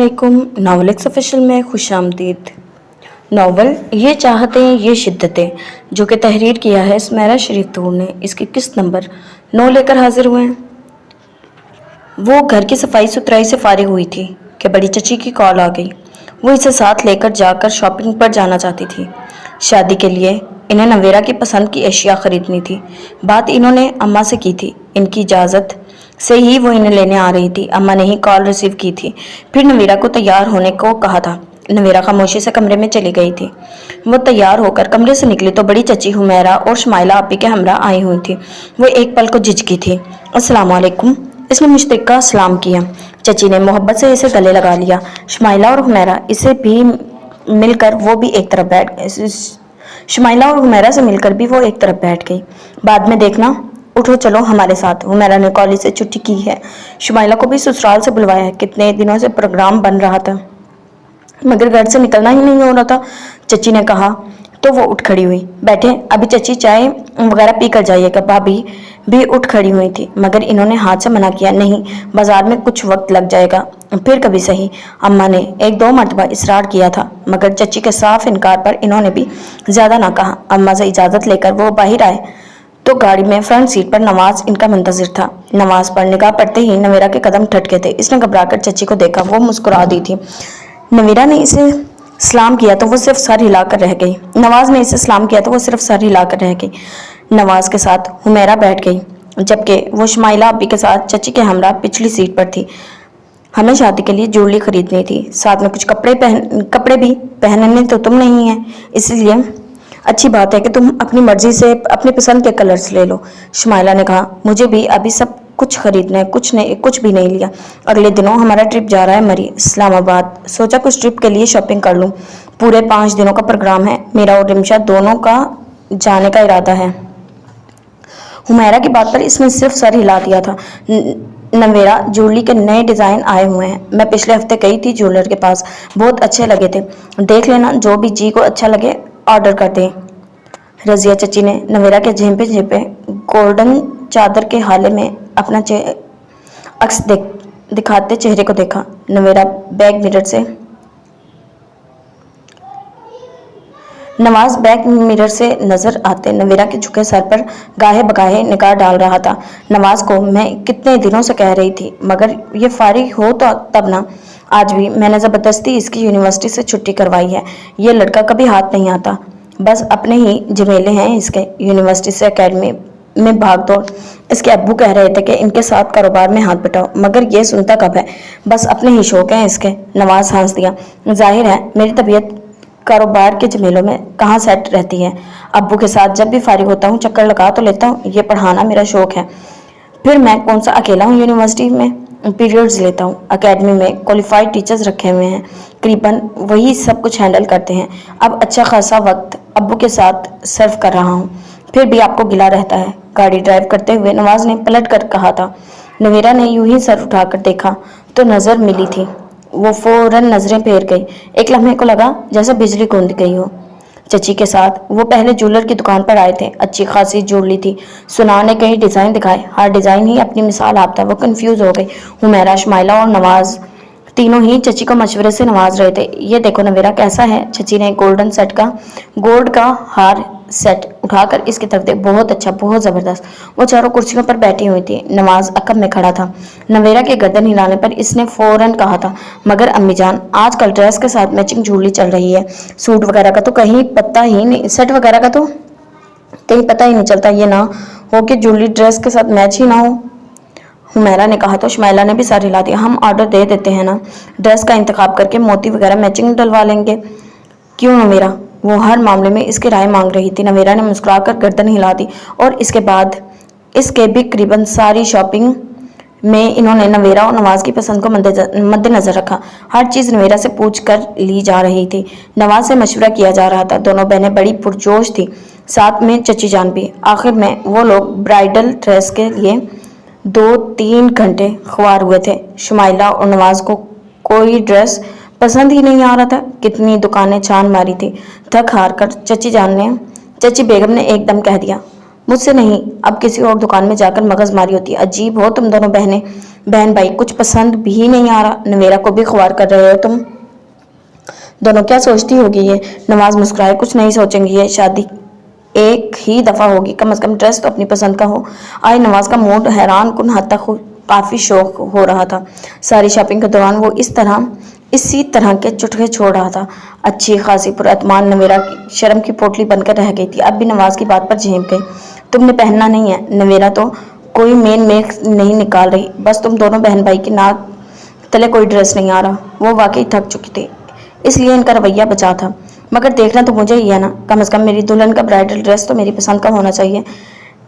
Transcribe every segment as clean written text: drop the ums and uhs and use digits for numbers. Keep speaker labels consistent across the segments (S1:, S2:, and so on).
S1: वालेकुम। Novel x official में खुश आमदीद। नावल ये चाहतें ये शिद्दतें जो कि तहरीर किया है सुमेरा शरीफ तूर ने, इसकी किस्त नंबर 9 लेकर हाजिर हुए हैं। वो घर की सफाई सुथराई से फारिग हुई थी कि बड़ी चची की कॉल आ गई। वो इसे साथ लेकर जाकर शॉपिंग पर जाना चाहती थी। शादी के लिए इन्हें नवेरा की पसंद की अशिया ख़रीदनी थी। बात इन्होंने अम्मा से की थी। इनकी इजाज़त से ही वो इन्हें लेने आ रही थी। अम्मा ने ही कॉल रिसीव की थी। फिर नवेरा को तैयार होने को कहा था। नवेरा खामोशी से कमरे में चली गई थी। वो तैयार होकर कमरे से निकली तो बड़ी चची हुमैरा और शमाइला आपी के हमरा आई हुई थी। वो एक पल को झिझकी थी। अस्सलाम वालेकुम, इसने मुश्तिका सलाम किया। चची ने मोहब्बत से इसे गले लगा लिया। शमाइला और हुमैरा इसे भी मिलकर वो भी एक तरफ बैठ गए। शमाइला और हुमैरा से मिलकर भी वो एक तरफ बैठ गई। बाद में देखना, उठो चलो हमारे साथ। हुमैरा ने कॉलेज से छुट्टी की है। शमाइला को भी ससुराल से बुलवाया है। कितने दिनों से प्रोग्राम बन रहा था मगर घर से निकलना ही नहीं हो रहा था। चची ने कहा तो वो उठ खड़ी हुई। बैठे, अभी चची चाय वगैरह पी कर जाइएगा। भाभी भी उठ खड़ी हुई थी मगर इन्होंने हाथ से मना किया। नहीं, बाजार में कुछ वक्त लग जाएगा, फिर कभी सही। अम्मा ने एक दो मरतबा इसरार किया था मगर चची के साफ इनकार पर इन्होंने भी ज्यादा ना कहा। अम्मा से इजाज़त लेकर वो बाहर आए तो गाड़ी में फ्रंट सीट पर नवाज इनका मुंतजिर था। नवाज पर निगाह पड़ते ही नवेरा के कदम ठटके थे। इसने घबराकर चची को देखा। वो मुस्कुरा दी थी। नवेरा ने इसे सलाम किया तो वो सिर्फ सर हिलाकर रह गई। नवाज ने इसे सलाम किया तो वो सिर्फ सर हिलाकर रह गई। नवाज के साथ हुमैरा बैठ गई जबकि वो शमाइला अब्बी के साथ चची के हमरा पिछली सीट पर थी। हमें शादी के लिए ज्वेलरी खरीदनी थी, साथ में कुछ कपड़े भी पहनने तो तुम नहीं है, इसलिए अच्छी बात है कि तुम अपनी मर्जी से अपनी पसंद के कलर्स ले लो। शमाइला ने कहा मुझे भी अभी सब कुछ खरीदना है, कुछ भी नहीं लिया। अगले दिनों हमारा ट्रिप जा रहा है मरी, इस्लामाबाद। सोचा कुछ ट्रिप के लिए शॉपिंग कर लूं। पूरे 5 दिनों का प्रोग्राम है। मेरा और रिमशा दोनों का जाने का इरादा है। हुमैरा की बात पर इसने सिर्फ सर हिला दिया था। नवेरा ज्वेलरी के नए डिज़ाइन आए हुए हैं। मैं पिछले हफ्ते गई थी ज्वेलर के पास, बहुत अच्छे लगे थे। देख लेना, जो भी जी को अच्छा लगे ऑर्डर कर दें। रजिया चची ने नवेरा के झेंपे गोल्डन चादर के हाले में अपना अक्स दिखाते चेहरे को देखा। नवाज बैक मिरर से नजर आते नवेरा के झुके सर पर गाहे बगाहे निगाह डाल रहा था। नवाज को मैं कितने दिनों से कह रही थी मगर ये फारिग हो तो तब ना। आज भी मैंने ज़बरदस्ती इसकी यूनिवर्सिटी से छुट्टी करवाई है। ये लड़का कभी हाथ नहीं आता, बस अपने ही झमेले हैं इसके। यूनिवर्सिटी से एकेडमी में भाग दौड़। इसके अब्बू कह रहे थे कि इनके साथ कारोबार में हाथ बटाओ मगर ये सुनता कब है, बस अपने ही शौक हैं इसके। नवाज हंस दिया। जाहिर है मेरी तबीयत कारोबार के झमेलों में कहाँ सेट रहती है। अब्बू के साथ जब भी फारिग होता हूँ चक्कर लगा तो लेता हूँ। ये पढ़ाना मेरा शौक है, फिर मैं कौन सा अकेला हूँ यूनिवर्सिटी में पीरियड्स लेता हूँ। एकेडमी में क्वालिफाइड टीचर्स रखे हुए हैं, करीबन वही सब कुछ हैंडल करते हैं। अब अच्छा खासा वक्त अब्बू के साथ सर्व कर रहा हूँ, फिर भी आपको गिला रहता है। गाड़ी ड्राइव करते हुए नवाज ने पलट कर कहा था। नवेरा ने यूं ही सर उठाकर देखा तो नजर मिली थी। वो फौरन नजरें फेर गई। एक लम्हे को लगा जैसे बिजली कूद गई हो। चची के साथ वो पहले ज्वेलर की दुकान पर आए थे। अच्छी खासी ज्वेलरी थी। सुना ने कई डिजाइन दिखाए, हर डिजाइन ही अपनी मिसाल आपता। वो कंफ्यूज हो गई। हुमैरा, शमाइला और नवाज तीनों ही चची को मशवरे से नवाज रहे थे। ये देखो नवेरा कैसा है। चची ने गोल्ड का हार सेट उठाकर इसकी तरफ देख। बहुत अच्छा, बहुत जबरदस्त। वो चारों कुर्सियों पर बैठी हुई थी। नवाज अकब में खड़ा था। नवेरा के गर्दन हिलाने पर इसने फौरन कहा था, मगर अम्मी जान आजकल ड्रेस के साथ मैचिंग ज्वेलरी चल रही है, सूट वगैरह का तो कहीं पता ही नहीं, सेट वगैरह का तो कहीं पता ही नहीं चलता। ये ना हो कि ज्वेलरी ड्रेस के साथ मैच ही ना हो। हुमैरा ने कहा तो शमाइला ने भी सर हिला दिया। हम ऑर्डर दे देते हैं ना, ड्रेस का इंतखाब करके मोती वगैरह मैचिंग डलवा लेंगे। क्यों नवेरा? वो हर मामले में इसकी राय मांग रही थी। नवेरा ने मुस्कुराकर गर्दन हिला दी। और इसके बाद इसके भी करीबन सारी शॉपिंग में इन्होंने नवेरा और नवाज की पसंद को मद्देनजर रखा। हर चीज़ नवेरा से पूछ कर ली जा रही थी। नवाज से मशवरा किया जा रहा था। दोनों बहनें बड़ी पुरजोश थी, साथ में चची जान भी। आखिर में वो लोग ब्राइडल ड्रेस के लिए 2-3 घंटे ख्वार हुए थे। शमाइला और नवाज को कोई ड्रेस पसंद ही नहीं आ रहा था। कितनी दुकानें छान मारी थी। थक हार कर चची बेगम ने एकदम कह दिया, मुझसे नहीं, अब किसी और दुकान में जाकर मगज मारी होती। अजीब हो तुम दोनों बहन भाई, कुछ पसंद भी नहीं आ रहा, नवेरा को भी ख्वार कर रहे हो तुम दोनों। क्या सोचती होगी ये? नवाज मुस्कुराए। कुछ नहीं सोचेंगी, ये शादी एक ही दफा होगी, कम से कम ड्रेस तो अपनी पसंद का हो। आज नवाज का मूड हैरान कुन हद तक काफी शौक हो रहा था। सारी शॉपिंग के दौरान वो इसी तरह के चुटके छोड़ रहा था। अच्छी खासी पुरअतमान नवेरा की शर्म की पोटली बनकर रह गई थी। अब भी नवाज की बात पर झेप गई। तुमने पहनना नहीं है। नवेरा तो कोई मेन मेक नहीं निकाल रही, बस तुम दोनों बहन भाई की नाक तले कोई ड्रेस नहीं आ रहा। वो वाकई थक चुकी थी, इसलिए इनका रवैया बचा था। मगर देखना तो मुझे ही है ना, कम से कम मेरी दुल्हन का ब्राइडल ड्रेस तो मेरी पसंद का होना चाहिए।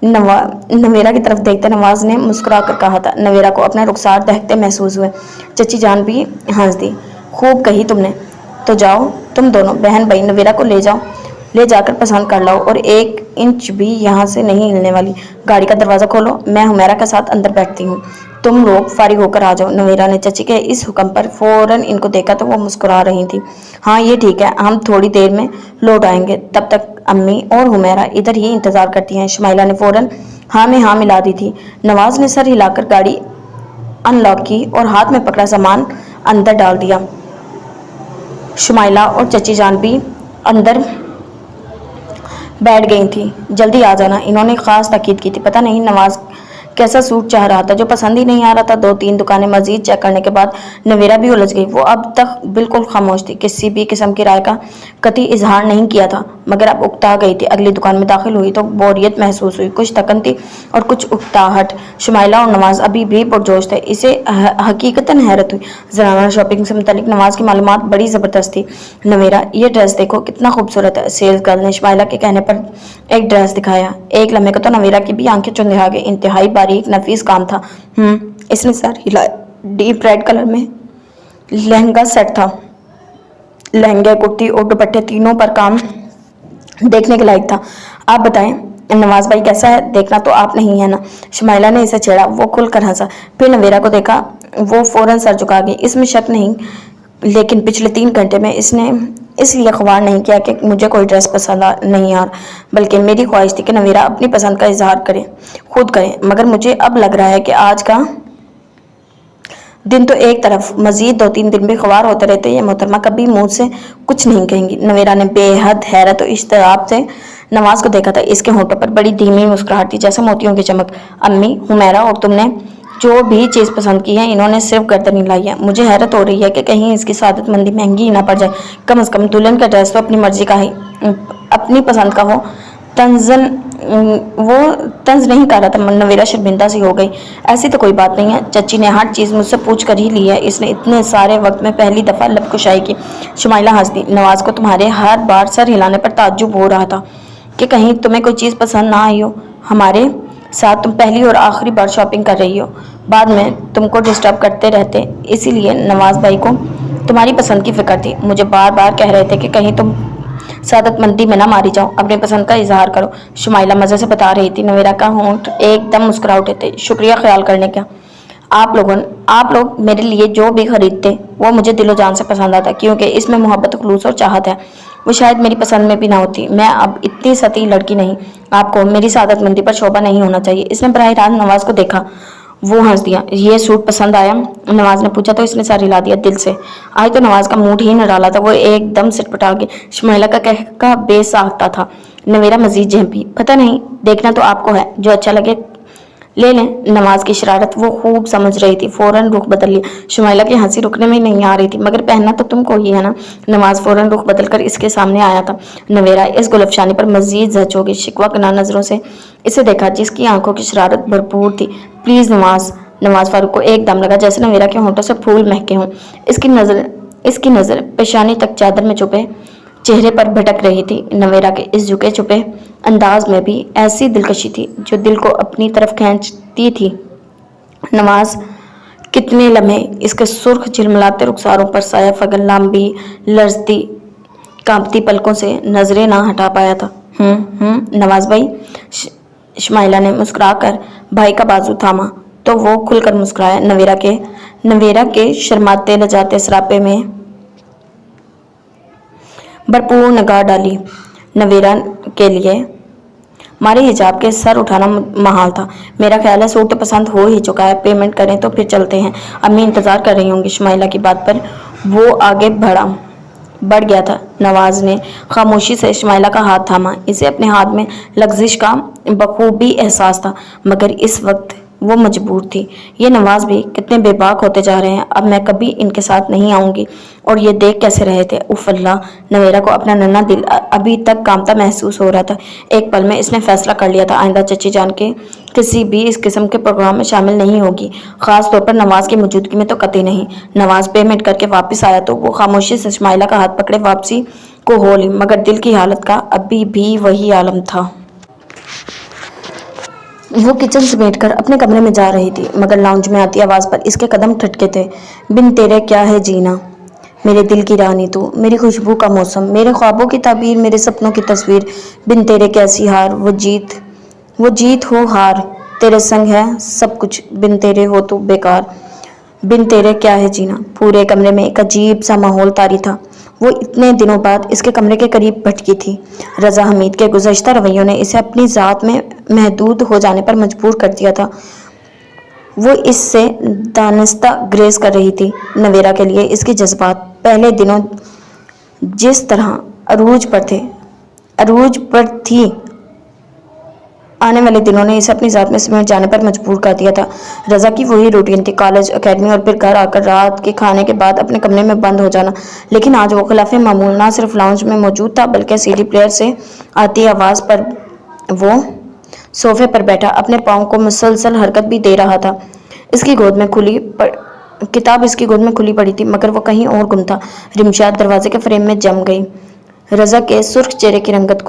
S1: नवेरा की तरफ देखते नवाज ने मुस्कुरा कर कहा था। नवेरा को अपने रुखसार दहकते महसूस हुए। चची जान भी हंस दी। खूब कही तुमने, तो जाओ तुम दोनों बहन भाई नवेरा को ले जाकर पसंद कर लाओ, और 1 इंच भी यहाँ से नहीं हिलने वाली। गाड़ी का दरवाज़ा खोलो, मैं हुमैरा के साथ अंदर बैठती हूँ, तुम लोग फारिग होकर आ जाओ। नवेरा ने चची के इस हुक्म पर फौरन इनको देखा तो वो मुस्कुरा रही थी। हाँ ये ठीक है, हम थोड़ी देर में लौट आएंगे, तब तक अम्मी और हुमैरा इधर ही इंतज़ार करती हैं। शुमाइला ने फौरन हाँ में हाँ मिला दी थी। नवाज ने सर हिलाकर गाड़ी अनलॉक की और हाथ में पकड़ा सामान अंदर डाल दिया। शुमाइला और चची जान भी अंदर बैठ गई थी। जल्दी आ जाना, इन्होंने खास ताकीद की थी। पता नहीं नवाज कैसा सूट चाह रहा था जो पसंद ही नहीं आ रहा था। 2-3 दुकानें मजीद चेक करने के बाद नवेरा भी उलझ गई। वो अब तक बिल्कुल खामोश थी, किसी भी किस्म की राय का कतई इजहार नहीं किया था, मगर अब उकता गई थी। अगली दुकान में दाखिल हुई तो बोरियत महसूस हुई, कुछ थकन थी और कुछ उकताहट। शुमाइला और नवाज अभी भी पुरजोश थे। इसे हकीकतन हैरत हुई। ज़राना शॉपिंग से मुतालिक नवाज की मालूमात बड़ी ज़बरदस्त थी। नवेरा, ये ड्रेस देखो कितना खूबसूरत है। सेल्स गर्ल ने शुमाइला के कहने पर एक ड्रेस दिखाया। एक लम्हे को तो नवेरा की भी आंखें चुंधे आ गई। इंतहाई बारीक नफीस काम था। इसने सर हिलाया। डीप रेड कलर में लहंगा सेट था। लहंगे, कुर्ती और दुपट्टे तीनों पर काम देखने के लायक था। आप बताएं नवाज भाई कैसा है? देखना तो आप नहीं है ना? शुमाइला ने इसे छेड़ा। वो खुलकर हंसा। फिर नवेरा को देखा, वो फौरन सर झुका गई। इसमें शक नहीं, लेकिन पिछले 3 घंटे में इसने इसलिए ख्वार नहीं किया कि मुझे कोई ड्रेस पसंद नहीं आ रहा, बल्कि मेरी ख्वाहिश थी कि नवेरा अपनी पसंद का इजहार करे, खुद करे। मगर मुझे अब लग रहा है कि आज का दिन तो एक तरफ, मजीद 2-3 दिन भी ख्वार होते रहते, ये मोहतरमा कभी मुंह से कुछ नहीं कहेंगी। नवेरा ने बेहद हैरत और इश्तियाक से नवाज को देखा था। इसके होठों पर बड़ी धीमी मुस्कुराहट थी, जैसे मोतियों की चमक। अम्मी, हुमैरा और तुमने जो भी चीज़ पसंद की है, इन्होंने सिर्फ गर्दन हिलाई है। मुझे हैरत हो रही है कि कहीं इसकी सादतमंदी महंगी ही ना पड़ जाए। कम से कम दुल्हन का ड्रेस तो अपनी मर्जी का ही, अपनी पसंद का हो। वो तंज नहीं कर रहा था। नवेरा शर्मिंदा सी हो गई। ऐसी तो कोई बात नहीं है, चची ने हर चीज़ मुझसे पूछ कर ही ली है। इसने इतने सारे वक्त में पहली दफ़ा लब कुशाई की। शुमाइला हंस दी। नवाज को तुम्हारे हर बार सर हिलाने पर ताज्जुब हो रहा था कि कहीं तुम्हें कोई चीज़ पसंद ना आई हो। हमारे साथ तुम पहली और आखिरी बार शॉपिंग कर रही हो, बाद में तुमको डिस्टर्ब करते रहते, इसीलिए नवाज भाई को तुम्हारी पसंद की फिक्र थी। मुझे बार बार कह रहे थे कि कहीं तुम सादतमंदी में ना मारी जाओ, अपनी पसंद का इजहार करो। शुमाइला मज़े से बता रही थी। नवेरा का होंठ एकदम मुस्कुरा उठे थे। शुक्रिया ख्याल करने का। आप लोग मेरे लिए जो भी खरीदते वो मुझे दिलो जान से पसंद आता, क्योंकि इसमें मोहब्बत, खुलूस और चाहत है। वो शायद मेरी पसंद में भी ना होती। मैं अब इतनी सती लड़की नहीं। आपको मेरी सादतमंदी पर शोभा नहीं होना चाहिए। इसने बराह रास्त नवाज को देखा। वो हंस दिया। ये सूट पसंद आया? नवाज ने पूछा तो इसने सर हिला दिया दिल से। आज तो नवाज का मूड ही न डाला था। वो एकदम सिटपटा गई। शुमाइला का कहका बेसाख्ता था। नवेरा मजीद झेंपी। पता नहीं, देखना तो आपको है, जो अच्छा लगे ले लें। नवाज की शरारत वो खूब समझ रही थी। फौरन रुख बदल लिया। शुमाइला की हंसी रुकने में नहीं आ रही थी। मगर पहनना तो तुमको ही है ना? नवाज फौरन रुख बदलकर इसके सामने आया था। नवेरा इस गुलफशानी पर मजीद जच हो गई। शिकवा कना नजरों से इसे देखा, जिसकी आंखों की शरारत भरपूर थी। प्लीज नवाज फारूक को एकदम लगा जैसे नवेरा के होंठों से फूल महके हों। इसकी नजर पेशानी तक चादर में छुपे चेहरे पर भटक रही थी। नवेरा के इस झुके छुपे अंदाज में भी ऐसी दिलकशी थी जो दिल को अपनी तरफ खींचती थी। नवाज कितने लम्हे इसके सुर्ख झिलमिलाते रुखसारों पर साया फगन लंबी लर्जती कांपती पलकों से नजरें ना हटा पाया था। नवाज भाई, शुमाइला ने मुस्कुराकर भाई का बाजू थामा तो वो खुलकर मुस्कुराया। नवेरा के शर्माते लजाते सरापे में भरपूर निगाह डाली। नवेरा के लिए हमारे हिजाब के सर उठाना महाल था। मेरा ख्याल है सूट पसंद हो ही चुका है, पेमेंट करें तो फिर चलते हैं, अम्मी इंतज़ार कर रही होंगी। शुमाइला की बात पर वो आगे बढ़ गया था। नवाज ने खामोशी से शुमाइला का हाथ थामा। इसे अपने हाथ में लग्जिश का बखूबी एहसास था, मगर इस वक्त वो मजबूर थी। ये नवाज भी कितने बेबाक होते जा रहे हैं, अब मैं कभी इनके साथ नहीं आऊँगी। और ये देख कैसे रहे थे, उफ़ अल्लाह। नवेरा को अपना नन्हा दिल अभी तक कांपता महसूस हो रहा था। एक पल में इसने फैसला कर लिया था, आइंदा चची जान के किसी भी इस किस्म के प्रोग्राम में शामिल नहीं होगी, ख़ास तौर पर नवाज की मौजूदगी में तो कतई नहीं। नवाज पेमेंट करके वापस आया तो वो खामोशी से शुमाइला का हाथ पकड़े वापसी को हो ली, मगर दिल की हालत का अभी भी वही आलम था। वो किचन समेट कर अपने कमरे में जा रही थी, मगर लाउंज में आती आवाज़ पर इसके कदम ठटके थे। बिन तेरे क्या है जीना, मेरे दिल की रानी तू, मेरी खुशबू का मौसम, मेरे ख्वाबों की ताबीर, मेरे सपनों की तस्वीर। बिन तेरे कैसी हार, वो जीत हो हार, तेरे संग है सब कुछ, बिन तेरे हो तो बेकार। बिन तेरे क्या है जीना। पूरे कमरे में एक अजीब सा माहौल तारी था। वो इतने दिनों बाद इसके कमरे के करीब भटकी थी। रज़ा हमीद के गुज़श्ता रवैयों ने इसे अपनी ज़ात में महदूद हो जाने पर मजबूर कर दिया था। वो इससे दानिस्ता ग्रेज कर रही थी। नवेरा के लिए इसके जज्बात पहले दिनों जिस तरह अरूज पर थी, आने वाले दिनों ने इसे अपनी ज़ात में सिमट जाने पर मजबूर कर दिया था। रज़ा की वही रूटीन थी, कॉलेज, एकेडमी और फिर घर आकर रात के खाने के बाद अपने कमरे में बंद हो जाना। लेकिन आज वो खिलाफ मामूल ना सिर्फ लाउंज में मौजूद था, बल्कि सीडी प्लेयर से आती आवाज़ पर वो सोफे पर बैठा अपने पाँव को मुसलसल हरकत भी दे रहा था। किताब इसकी गोद में खुली पड़ी थी, मगर वो कहीं और गुम था। रिमशा दरवाजे के फ्रेम में जम गई। रज़ा के सुर्ख चेहरे की रंगत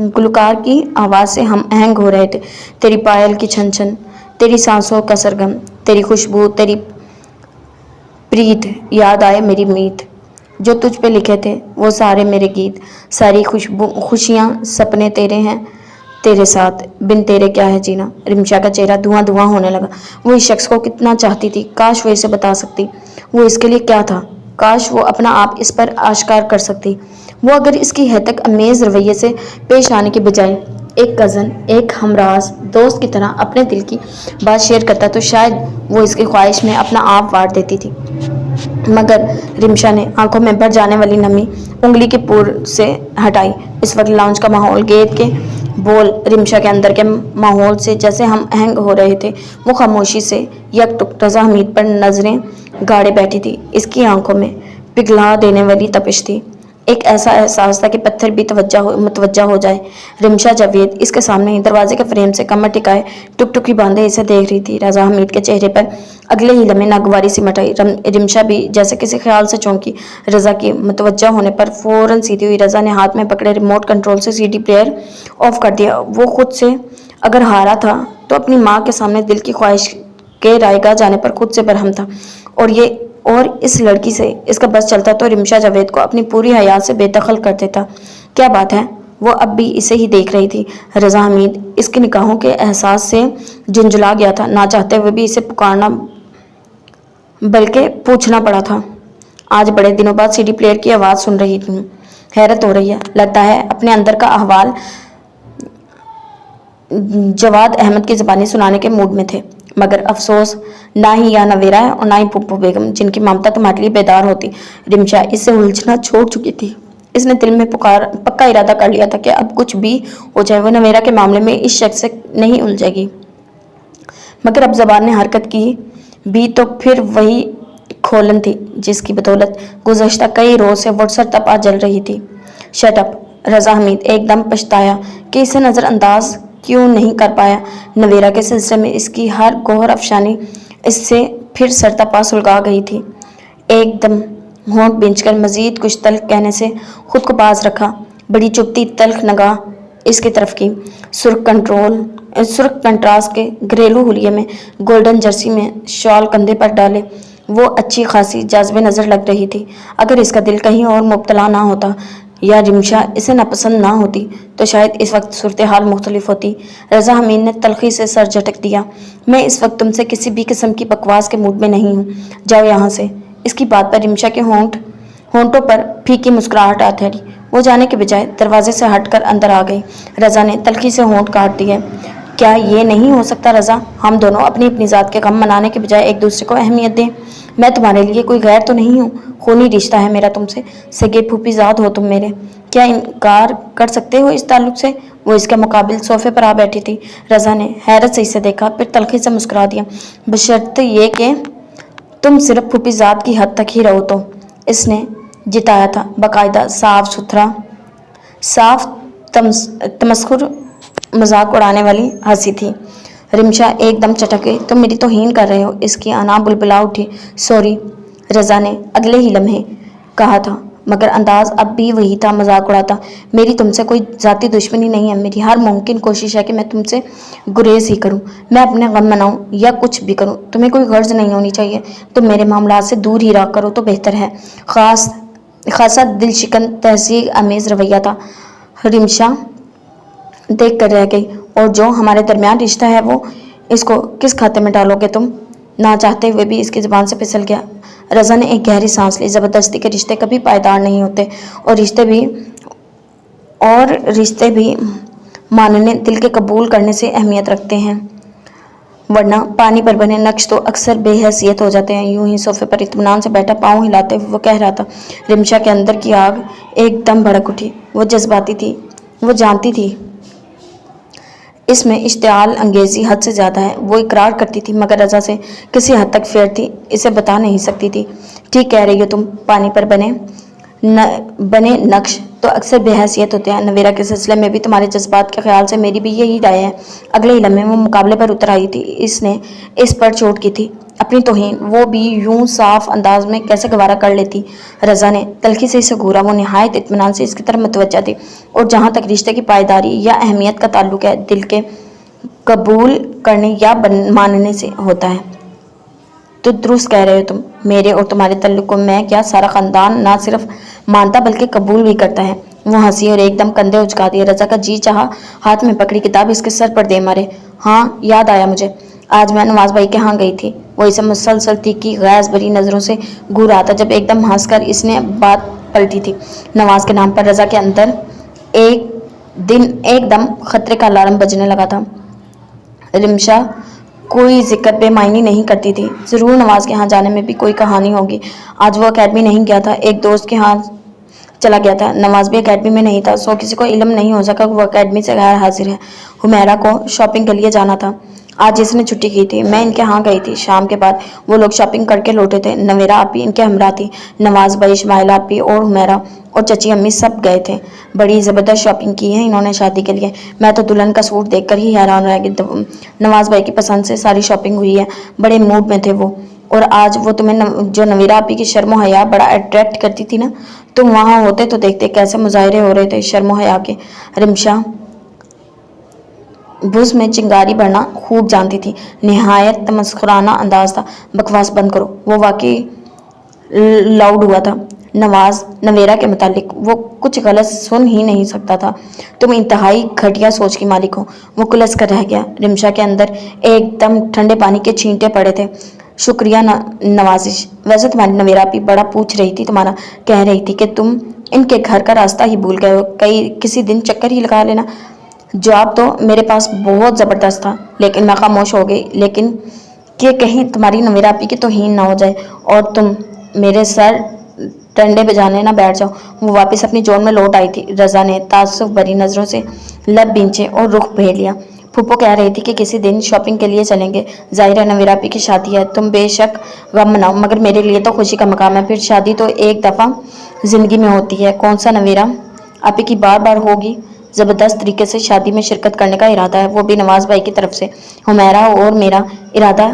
S1: गुलकार की आवाज़ से हम आहंग हो रहे थे। तेरी पायल की छन छन, तेरी सांसों का सरगम, तेरी खुशबू, तेरी प्रीत, याद आए मेरी मीत, जो तुझ पे लिखे थे वो सारे मेरे गीत, सारी खुशियाँ सपने तेरे हैं, तेरे साथ, बिन तेरे क्या है जीना। रिमशा का चेहरा धुआं धुआं होने लगा। वो इस शख्स को कितना चाहती थी, काश वो इसे बता सकती। वो इसके लिए क्या था, काश वो अपना आप इस पर आश्कार कर सकती। वो अगर इसकी हद तक अमेज रवैये से पेश आने के बजाय एक कज़न, एक हमराज दोस्त की तरह अपने दिल की बात शेयर करता तो शायद वो इसकी ख्वाहिश में अपना आप वार देती थी। मगर रिमशा ने आंखों में भर जाने वाली नमी उंगली के पुर से हटाई। इस वक्त लाउंज का माहौल, गेट के बोल, रिमशा के अंदर के माहौल से जैसे हम आहंग हो रहे थे। वो खामोशी से यकटुक रज़ा हमीद पर नजरें गाड़े बैठी थी। इसकी आंखों में पिघला देने वाली तपिश थी। एक ऐसा एहसास था कि पत्थर भी मुतवज्जा हो जाए। रिमशा जावेद इसके सामने ही दरवाजे के फ्रेम से कमर टिकाए टुकटुकी बांधे इसे देख रही थी। रज़ा हमीद के चेहरे पर अगले ही लम्हे नागवारी सिमट आई। रिमशा भी जैसे किसी ख्याल से चौंकी। रज़ा के मुतवज्जा होने पर फौरन सीधी हुई। रज़ा ने हाथ में पकड़े रिमोट कंट्रोल से सीडी प्लेयर ऑफ कर दिया। वो खुद से अगर हारा था तो अपनी माँ के सामने दिल की ख्वाहिश के रायगा जाने पर खुद से बरहम था। और इस लड़की से इसका बस चलता तो रिमशा जावेद को अपनी पूरी हयात से बेदखल कर देता। क्या बात है, वो अब भी इसे ही देख रही थी। रज़ा हमीद इसकी निगाहों के एहसास से झुंझला गया था। ना चाहते हुए भी इसे पुकारना बल्कि पूछना पड़ा था। आज बड़े दिनों बाद सीडी प्लेयर की आवाज़ सुन रही हूँ, हैरत हो रही है। लगता है अपने अंदर का अहवाल जवाद अहमद की ज़बानी सुनाने के मूड में थे। मगर अफसोस, ना ही या नवेरा है और ना ही पुप्पू बेगम, जिनकी ममता तुम्हारे लिए बेदार होती। रिमशा इससे उलझना छोड़ चुकी थी। इसने दिल में पक्का इरादा कर लिया था कि अब कुछ भी हो जाए वो नवेरा के मामले में इस शख्स से नहीं उलझेगी। मगर अब ज़बान ने हरकत की भी तो फिर वही खोलन थी जिसकी बदौलत गुज़श्ता कई रोज़ से व्हाट्सएप तपा जल रही थी। शट अप, रज़ा हमीद एकदम पछताया कि इसे नज़रअंदाज क्यों नहीं कर पाया। नवेरा के सिलसिले में इसकी हर गोहर अफशानी इससे फिर सरतपा सुलगा गई थी। एकदम होंठ बिंचकर मजीद कुछ तल्ख कहने से खुद को बाज रखा। बड़ी चुपती तल्ख नगाह इसकी तरफ की। सुर्ख कंट्रास्ट के घरेलू हुलिये में, गोल्डन जर्सी में, शॉल कंधे पर डाले वो अच्छी खासी जाज़बे नज़र लग रही थी। अगर इसका दिल कहीं और मुब्तला ना होता या रिमशा इसे नापसंद ना होती तो शायद इस वक्त सूरत हाल मुख्तलिफ होती। रज़ा हमीद ने तलखी से सर झटक दिया। मैं इस वक्त तुमसे किसी भी किस्म की बकवास के मूड में नहीं हूँ, जाओ यहाँ से। इसकी बात पर रिमशा के होंठों पर फीकी मुस्कुराहट आ ठहरी। वो जाने के बजाय दरवाजे से हटकर अंदर आ गई। रज़ा ने तल्खी से होंठ काट दिए। क्या ये नहीं हो सकता रज़ा, हम दोनों अपनी अपनी ज़ात के गम मनाने के बजाय एक दूसरे को अहमियत दें। मैं तुम्हारे लिए कोई गैर तो नहीं हूँ, खूनी रिश्ता है मेरा तुमसे, सगे फूफी ज़ात हो तुम मेरे। क्या इनकार कर सकते हो इस ताल्लुक से? वो इसके मुकाबिल सोफे पर आ बैठी थी। रज़ा ने हैरत से इसे देखा, फिर तल्खी से मुस्कुरा दिया। बशर्ते ये कि तुम सिर्फ फूफी ज़ात की हद तक ही रहो तो। इसने जिताया था, बाकायदा साफ सुथरा, साफ तमस्खुर मजाक उड़ाने वाली हंसी थी। रिमशा एकदम चटक गई। तुम मेरी तौहीन कर रहे हो, इसकी अना बुलबुला उठी। सॉरी, रज़ा ने अगले ही लम्हे कहा था, मगर अंदाज अब भी वही था, मजाक उड़ाता। मेरी तुमसे कोई ज़ाती दुश्मनी नहीं है, मेरी हर मुमकिन कोशिश है कि मैं तुमसे गुरेज ही करूं, मैं अपने गम मनाऊं या कुछ भी करूं, तुम्हें कोई गर्ज नहीं होनी चाहिए। तुम मेरे मामला से दूर ही रहा करो तो बेहतर है। खासा दिलशिकन तहसीर अमेज़ रवैया था। रिमशा देख कर रह गई। और जो हमारे दरमियान रिश्ता है वो, इसको किस खाते में डालोगे तुम? ना चाहते हुए भी इसकी ज़बान से फिसल गया। रज़ा ने एक गहरी सांस ली। ज़बरदस्ती के रिश्ते कभी पायदार नहीं होते, और रिश्ते भी मानने, दिल के कबूल करने से अहमियत रखते हैं, वरना पानी पर बने नक्श तो अक्सर बेहैसियत हो जाते हैं। यूं ही सोफे पर इत्मीनान से बैठा पाँव हिलाते हुए वो कह रहा था। रिमशा के अंदर की आग एकदम भड़क उठी। वो जज्बाती थी, वो जानती थी इसमें इश्तियाल अंगेज़ी हद से ज़्यादा है। वो इकरार करती थी, मगर रज़ा से किसी हद तक फेर थी, इसे बता नहीं सकती थी। ठीक कह रही हो तुम, पानी पर बने नक्श तो अक्सर बेहैसियत होते हैं। नवेरा के सिलसिले में भी तुम्हारे जज्बात के ख्याल से मेरी भी यही राय है। अगले ही लम्हे वो मुकाबले पर उतर आई थी। इसने इस पर चोट की थी, अपनी तौहीन वो भी यूं साफ अंदाज में कैसे गवारा कर लेती। रज़ा ने तल्खी से इसे घूरा। वो निहायत इत्मीनान से इसकी तरफ मुतवज्जा थी। और जहाँ तक रिश्ते की पायदारी या अहमियत का ताल्लुक है, दिल के कबूल करने या मानने से होता है। तो दुरुस्त कह रहे हो तुम, मेरे और तुम्हारे तल्लुक को मैं क्या सारा ख़ानदान ना सिर्फ मानता बल्कि कबूल भी करता है। वो हंसी और एकदम कंधे उचका दिए। रज़ा का जी चाहा हाथ में पकड़ी किताब इसके सर पर दे मारे। हाँ, याद आया मुझे, आज मैं नवाज भाई के यहाँ गई थी। वो इसे मुसलसल तीखी गैस भरी नज़रों से घूर रहा था जब एकदम हंसकर इसने बात पलटी थी। नवाज के नाम पर रज़ा के अंदर एक दिन एकदम खतरे का अलार्म बजने लगा था। रिमशा कोई जिक्र बेमायनी नहीं करती थी। ज़रूर नवाज के यहाँ जाने में भी कोई कहानी होगी। आज वो अकेडमी नहीं गया था, एक दोस्त के यहाँ चला गया था। नवाज भी अकेडमी में नहीं था, सो किसी को इल्म नहीं हो सका वो अकेडमी से गैर हाजिर है। हुमैरा को शॉपिंग के लिए जाना था, आज इसने छुट्टी की थी। मैं इनके यहाँ गई थी। शाम के बाद वो लोग शॉपिंग करके लौटे थे। नवेरा आपी इनके हमरा थी। नवाज भाई, इस्माइला आपी और हुमैरा और चची अम्मी सब गए थे। बड़ी ज़बरदस्त शॉपिंग की है इन्होंने शादी के लिए। मैं तो दुल्हन का सूट देखकर ही हैरान रह गई। नवाज भाई की पसंद से सारी शॉपिंग हुई है। बड़े मूड में थे वो। और आज वो तुम्हें जो नवीरा आपी की शर्म हया बड़ा अट्रैक्ट करती थी ना, तुम वहाँ होते तो देखते कैसे मुजाहरे हो रहे थे शर्म हया के। रिमशा बुज़ में चिंगारी बढ़ना खूब जानती थी। निहायत तमस्खुराना अंदाज था। बकवास बंद करो। वो वाकई लाउड हुआ था। नवाज नवेरा के मुतालिक वो कुछ गलत सुन ही नहीं सकता था। तुम इंतहाई घटिया सोच की मालिक हो। वो कुलस कर रह गया। रिमशा के अंदर एकदम ठंडे पानी के छींटे पड़े थे। शुक्रिया नवाजिश। वैसे तुम्हारी नवेरा भी बड़ा पूछ रही थी तुम्हारा, कह रही थी कि तुम इनके घर का रास्ता ही भूल गए हो, किसी दिन चक्कर ही लगा लेना। जवाब तो मेरे पास बहुत ज़बरदस्त था, लेकिन मैं खामोश हो गई। लेकिन कि कहीं तुम्हारी नवेरा आपी की तौहीन ना हो जाए और तुम मेरे सर डंडे बजाने ना बैठ जाओ। वो वापस अपनी जोन में लौट आई थी। रज़ा ने तासुफ भरी नज़रों से लब बिंचे और रुख फेर लिया। फूफो कह रही थी कि किसी दिन शॉपिंग के लिए चलेंगे। ज़ाहिर है नवेरा आपी की शादी है, तुम बेशक गम मनाओ, मगर मेरे लिए तो खुशी का मकाम है। फिर शादी तो एक दफ़ा ज़िंदगी में होती है। कौन सा नवेरा आपी की बार बार होगी। ज़बरदस्त तरीके से शादी में शिरकत करने का इरादा है, वो भी नवाज भाई की तरफ से। हुमैरा और मेरा इरादा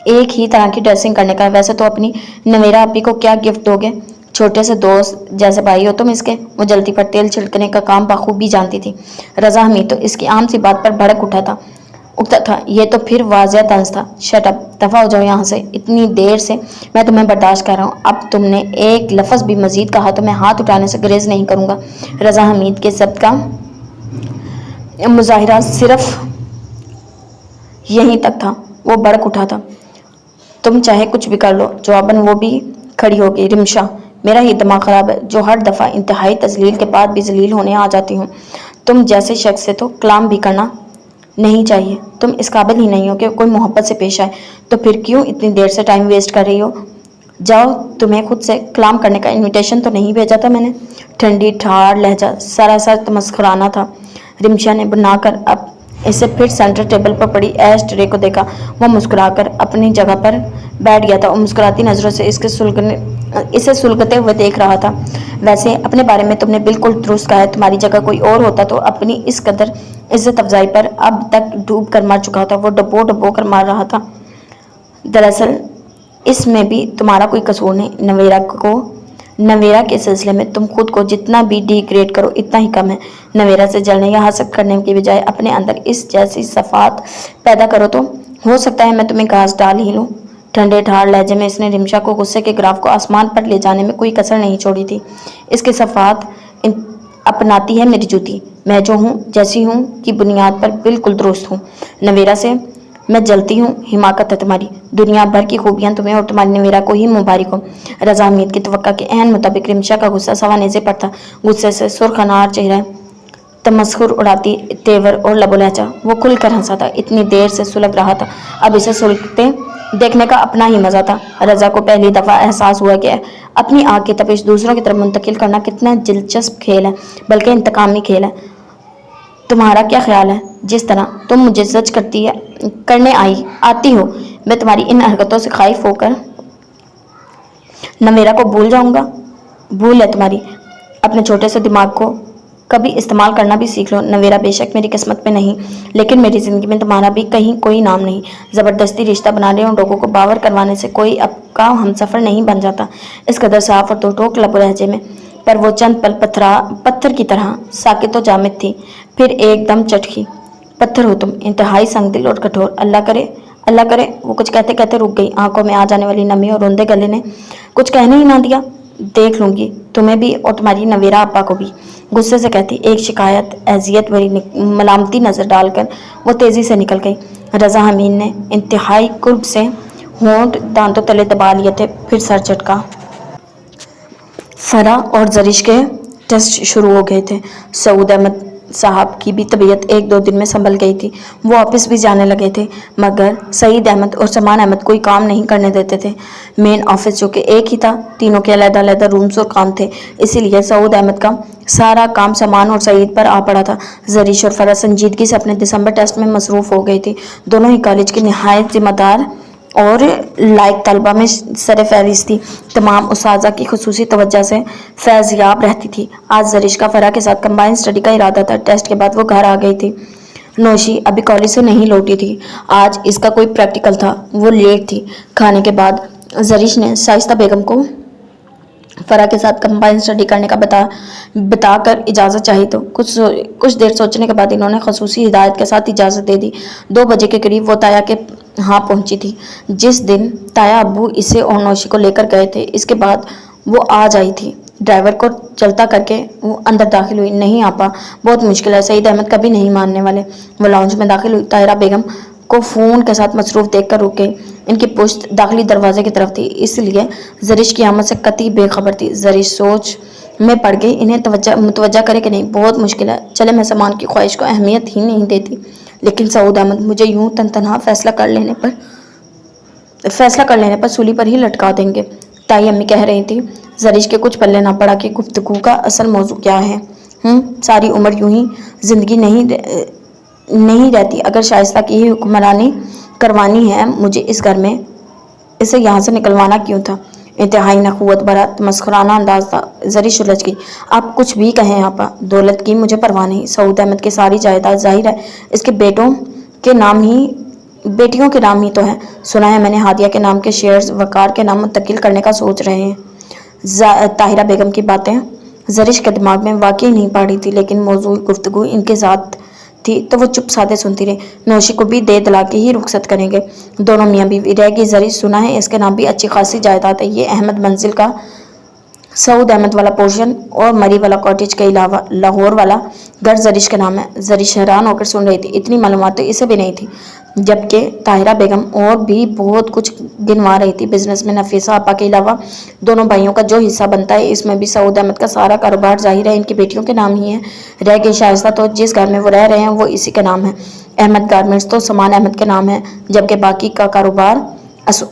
S1: एक ही तरह की ड्रेसिंग करने का है। वैसे तो अपनी नवेरा आपी को क्या गिफ्ट दोगे? छोटे से दोस्त जैसे भाई हो तुम इसके। वो जल्दी पर तेल छिड़कने का काम बखूबी जानती थी। रज़ा हमीद तो इसकी आम सी बात पर भड़क उठता था। ये तो फिर वाज़ेह तंज था। शट अप, दफ़ा हो जाओ यहाँ से। इतनी देर से मैं तुम्हें बर्दाश्त कर रहा हूँ, अब तुमने एक लफ्ज़ भी मजीद कहा तो मैं हाथ उठाने से गुरेज नहीं करूँगा। रज़ा हमीद के ज़ब्त का मुजाहिरा सिर्फ यहीं तक था। वो भड़क उठा था। तुम चाहे कुछ भी कर लो। जवाबन वो भी खड़ी हो गई। रिमशा میرا ہی دماغ خراب ہے جو ہر دفعہ انتہائی تذلیل کے بعد بھی ذلیل ہونے آ جاتی ہوں۔ تم جیسے شخص سے تو کلام بھی کرنا نہیں چاہیے۔ تم اس قابل ہی نہیں ہو کہ کوئی محبت سے پیش آئے، تو پھر کیوں اتنی دیر سے ٹائم ویسٹ کر رہی ہو؟ جاؤ، تمہیں خود سے کلام کرنے کا انویٹیشن تو نہیں بھیجا تھا میں نے؟ ٹھنڈی ٹھاڑ لہجہ سراسر تمسخرانہ تھا۔ رمشا نے بنا کر اب اسے پھر سینٹر ٹیبل پر پڑی ایش ٹرے کو دیکھا۔ وہ مسکرا کر اپنی جگہ پر بیٹھ گیا تھا اور مسکراتی نظروں سے اسے سلگتے ہوئے دیکھ رہا تھا۔ ویسے اپنے بارے میں تم نے بالکل درست کہا ہے، تمہاری جگہ کوئی اور ہوتا تو اپنی اس قدر عزت افزائی پر اب تک ڈوب کر مر چکا تھا۔ وہ ڈبو ڈبو کر مار رہا تھا۔ دراصل اس میں بھی تمہارا کوئی قصور نہیں۔ نویرا کے سلسلے میں تم خود کو جتنا بھی ڈی گریڈ کرو اتنا ہی کم ہے۔ نویرا سے جلنے یا حسد کرنے کی بجائے اپنے اندر اس جیسی صفات پیدا کرو تو ہو سکتا ہے میں تمہیں گھاس ڈال ہی لوں۔ ٹھنڈے ٹھاڑ لہجے میں اس نے رمشا کو غصے کے گراف کو آسمان پر لے جانے میں کوئی کسر نہیں چھوڑی تھی۔ اس کے صفات اپناتی ہے میری جوتی۔ میں جو ہوں، جیسی ہوں کی بنیاد پر بالکل درست ہوں۔ نویرا سے میں جلتی ہوں، حماقت ہے تمہاری۔ دنیا بھر کی خوبیاں تمہیں اور تمہاری نویرا کو ہی مبارک ہو۔ رضا حمید کی توقع کے عین مطابق رمشا کا غصہ سوا نیزے پر تھا۔ غصے سے سرخ انار چہرہ، تمسخر اڑاتی تیور اور لب و لہجہ، وہ کھل کر ہنسا تھا۔ اتنی دیر سے سلگ رہا تھا، اب اسے سلگتے دیکھنے کا اپنا ہی مزہ تھا۔ رضا کو پہلی دفعہ احساس ہوا کہ اپنی آگ کی تپش دوسروں کی طرف منتقل کرنا کتنا دلچسپ کھیل ہے، بلکہ انتقامی کھیل ہے۔ تمہارا کیا خیال ہے جس طرح تم مجھے زج کرنے آتی ہو، میں تمہاری ان حرکتوں سے خائف ہو کر نویرا کو بھول جاؤں گا؟ بھول ہے تمہاری۔ اپنے چھوٹے سے دماغ کو کبھی استعمال کرنا بھی سیکھ لو۔ نویرا بے شک میری قسمت میں نہیں، لیکن میری زندگی میں تمہارا بھی کہیں کوئی نام نہیں۔ زبردستی رشتہ بنانے اور لوگوں کو باور کروانے سے کوئی اب کا ہم سفر نہیں بن جاتا۔ اس قدر صاف اور دو ٹوک لب و لہجے میں پر وہ چند پل پتھر کی طرح ساکت و جامد تھی، پھر ایک دم چٹکی۔ پتھر ہو تم، انتہائی سنگ دل اور کٹھور۔ اللہ کرے وہ کچھ کہتے کہتے رک گئی۔ آنکھوں میں آ جانے والی نمی اور روندے گلے نے کچھ کہنے ہی نہ دیا۔ دیکھ لوں گی تمہیں بھی اور تمہاری نویرا ابا کو بھی، غصے سے کہتی ایک شکایت اذیت بھری ملامتی نظر ڈال کر وہ تیزی سے نکل گئی۔ رضا حمید نے انتہائی قرب سے ہونٹ دانتوں تلے دبا لیے تھے، پھر سر جھٹکا۔ فرح اور زرش کے ٹیسٹ شروع ہو گئے تھے۔ سعود احمد صاحب کی بھی طبیعت ایک دو دن میں سنبھل گئی تھی۔ وہ آفس بھی جانے لگے تھے، مگر سعید احمد اور سمان احمد کوئی کام نہیں کرنے دیتے تھے۔ مین آفس جو کہ ایک ہی تھا، تینوں کے علیحدہ علیحدہ رومز اور کام تھے، اسی لیے سعود احمد کا سارا کام سمان اور سعید پر آ پڑا تھا۔ زرش اور فرح سنجیدگی سے اپنے دسمبر ٹیسٹ میں مصروف ہو گئی تھی۔ دونوں ہی کالج کی نہایت ذمہ دار اور لائق طلبہ میں سر فہرست تھی۔ تمام اساتذہ کی خصوصی توجہ سے فیض یاب رہتی تھی۔ آج زرش کا فرح کے ساتھ کمبائن اسٹڈی کا ارادہ تھا۔ ٹیسٹ کے بعد وہ گھر آ گئی تھی۔ نوشی ابھی کالج سے نہیں لوٹی تھی، آج اس کا کوئی پریکٹیکل تھا، وہ لیٹ تھی۔ کھانے کے بعد زرش نے شائستہ بیگم کو فرح کے ساتھ کمبائن اسٹڈی کرنے کا بتا کر اجازت چاہی تو کچھ دیر سوچنے کے بعد انہوں نے خصوصی ہدایت کے ساتھ اجازت دے دی۔ 2 بجے کے قریب وہ تایا کے ہاں پہنچی تھی، جس دن تایا ابو اسے اور نوشی کو لے کر گئے تھے۔ اس کے بعد وہ آج آئی تھی۔ ڈرائیور کو چلتا کر کے وہ اندر داخل ہوئی۔ نہیں آپا، بہت مشکل ہے، سعید احمد کبھی نہیں ماننے والے۔ وہ لاؤنج میں داخل ہوئی۔ طاہرہ بیگم کو فون کے ساتھ مصروف دیکھ کر رک گئی۔ ان کی پشت داخلی دروازے کی طرف تھی، اس لیے زرش کی آمد سے قطعی بے خبر تھی۔ زرش سوچ میں پڑ گئی، انہیں متوجہ کرے کہ نہیں، بہت مشکل ہے۔ چلے میں سامان کی خواہش کو اہمیت ہی نہیں دیتی، لیکن سعود احمد مجھے یوں تنہا فیصلہ کر لینے پر سولی پر ہی لٹکا دیں گے۔ تائی امی کہہ رہی تھی۔ زرش کے کچھ پلے نہ پڑا کہ گفتگو کا اصل موضوع کیا ہے۔ ساری عمر یوں ہی زندگی نہیں رہتی، اگر شائستہ کی ہی حکمرانی کروانی ہے مجھے اس گھر میں، اسے یہاں سے نکلوانا کیوں تھا؟ انتہائی نخوت بھرا تمسخرانہ انداز تھا۔ زرش الجھ گئی۔ آپ کچھ بھی کہیں آپا، دولت کی مجھے پرواہ نہیں۔ سعود احمد کی ساری جائیداد ظاہر ہے اس کے بیٹیوں کے نام ہی تو ہے۔ سنا ہے میں نے ہادیہ کے نام کے شیئرز وقار کے نام منتقل کرنے کا سوچ رہے ہیں۔ طاہرہ بیگم کی باتیں زرش کے دماغ میں واقعی نہیں پڑ رہی تھی، لیکن موضوع گفتگو ان کے ذات تھی تو وہ چپ سادے سنتی رہی۔ نوشی کو بھی دے دلا کے ہی رخصت کریں گے، دونوں میاں بیوی رہ گی۔ زرش سنا ہے اس کے نام بھی اچھی خاصی جائیداد ہے۔ یہ احمد منزل کا سعود احمد والا پورشن اور مری والا کاٹیج کے علاوہ لاہور والا گھر زرش کے نام ہے۔ زرش حیران ہو کر سن رہی تھی، اتنی معلومات تو اسے بھی نہیں تھی۔ जबकि ताहिरा बेगम और भी बहुत कुछ गिनवा रही थी। बिजनेस में नफीसा आपा के अलावा दोनों भाइयों का जो हिस्सा बनता है, इसमें भी सऊद अहमद का सारा कारोबार जाहिर है इनकी बेटियों के नाम ही है। रह गई शाइस्ता, तो जिस घर में वो रह रहे हैं वो इसी के नाम है। अहमद गारमेंट्स तो समान अहमद के नाम है, जबकि बाकी का कारोबार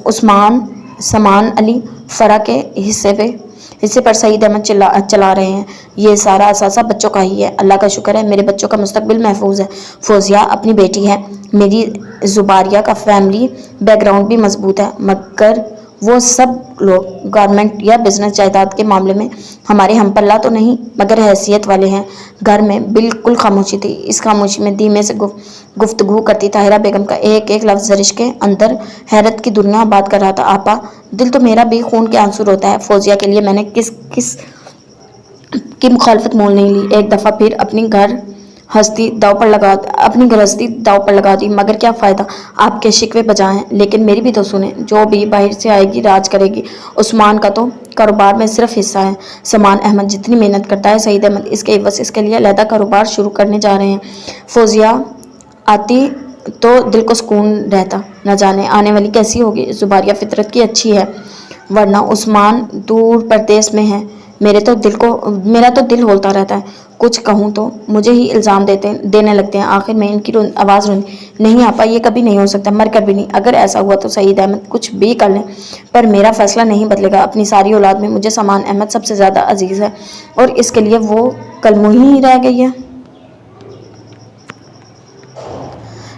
S1: उस्मान समान अली फरा के हिस्से पर सईद अहमद चला रहे हैं। ये सारा असासा बच्चों का ही है। अल्लाह का शुक्र है मेरे बच्चों का मुस्तकबिल महफूज है। फौजिया अपनी बेटी है, मेरी जुबारिया का फैमिली बैकग्राउंड भी मजबूत है, मगर वो सब लोग गारमेंट या बिजनेस जायदाद के मामले में हमारे हम पल्ला तो नहीं, मगर हैसियत वाले हैं। घर में बिल्कुल खामोशी थी। इस खामोशी में धीमे से गुफ्तगू करती ताहिरा बेगम का एक एक लफ्ज जरिश के अंदर हैरत की दुनिया बात कर रहा था। आपा, दिल तो मेरा भी खून के आंसू रोता है। फौजिया के लिए मैंने किस की मुखालफत मोल नहीं ली। एक दफ़ा फिर अपनी गृहस्थी दाव पर लगा दी, मगर क्या फ़ायदा, आपके शिकवे बजा हैं। लेकिन मेरी भी तो सुने, जो भी बाहर से आएगी राज करेगी। उस्मान का तो कारोबार में सिर्फ हिस्सा है। समान अहमद जितनी मेहनत करता है, सईद अहमद इसके एवज इसके लिए अलहदा कारोबार शुरू करने जा रहे हैं। फौजिया आती तो दिल को सुकून रहता, न जाने आने वाली कैसी होगी। जुबारिया फितरत की अच्छी है, वरना उस्मान दूर परदेश में है। मेरा तो दिल होलता रहता है। कुछ कहूँ तो मुझे ही इल्ज़ाम देने लगते हैं। आखिर में इनकी आवाज़ रुंधी। नहीं आपा, ये कभी नहीं हो सकता, मर कर भी नहीं। अगर ऐसा हुआ तो सईद अहमद कुछ भी कर लें, पर मेरा फैसला नहीं बदलेगा। अपनी सारी औलाद में मुझे समान अहमद सबसे ज़्यादा अजीज़ है, और इसके लिए वो कलमुही ही रह गई है।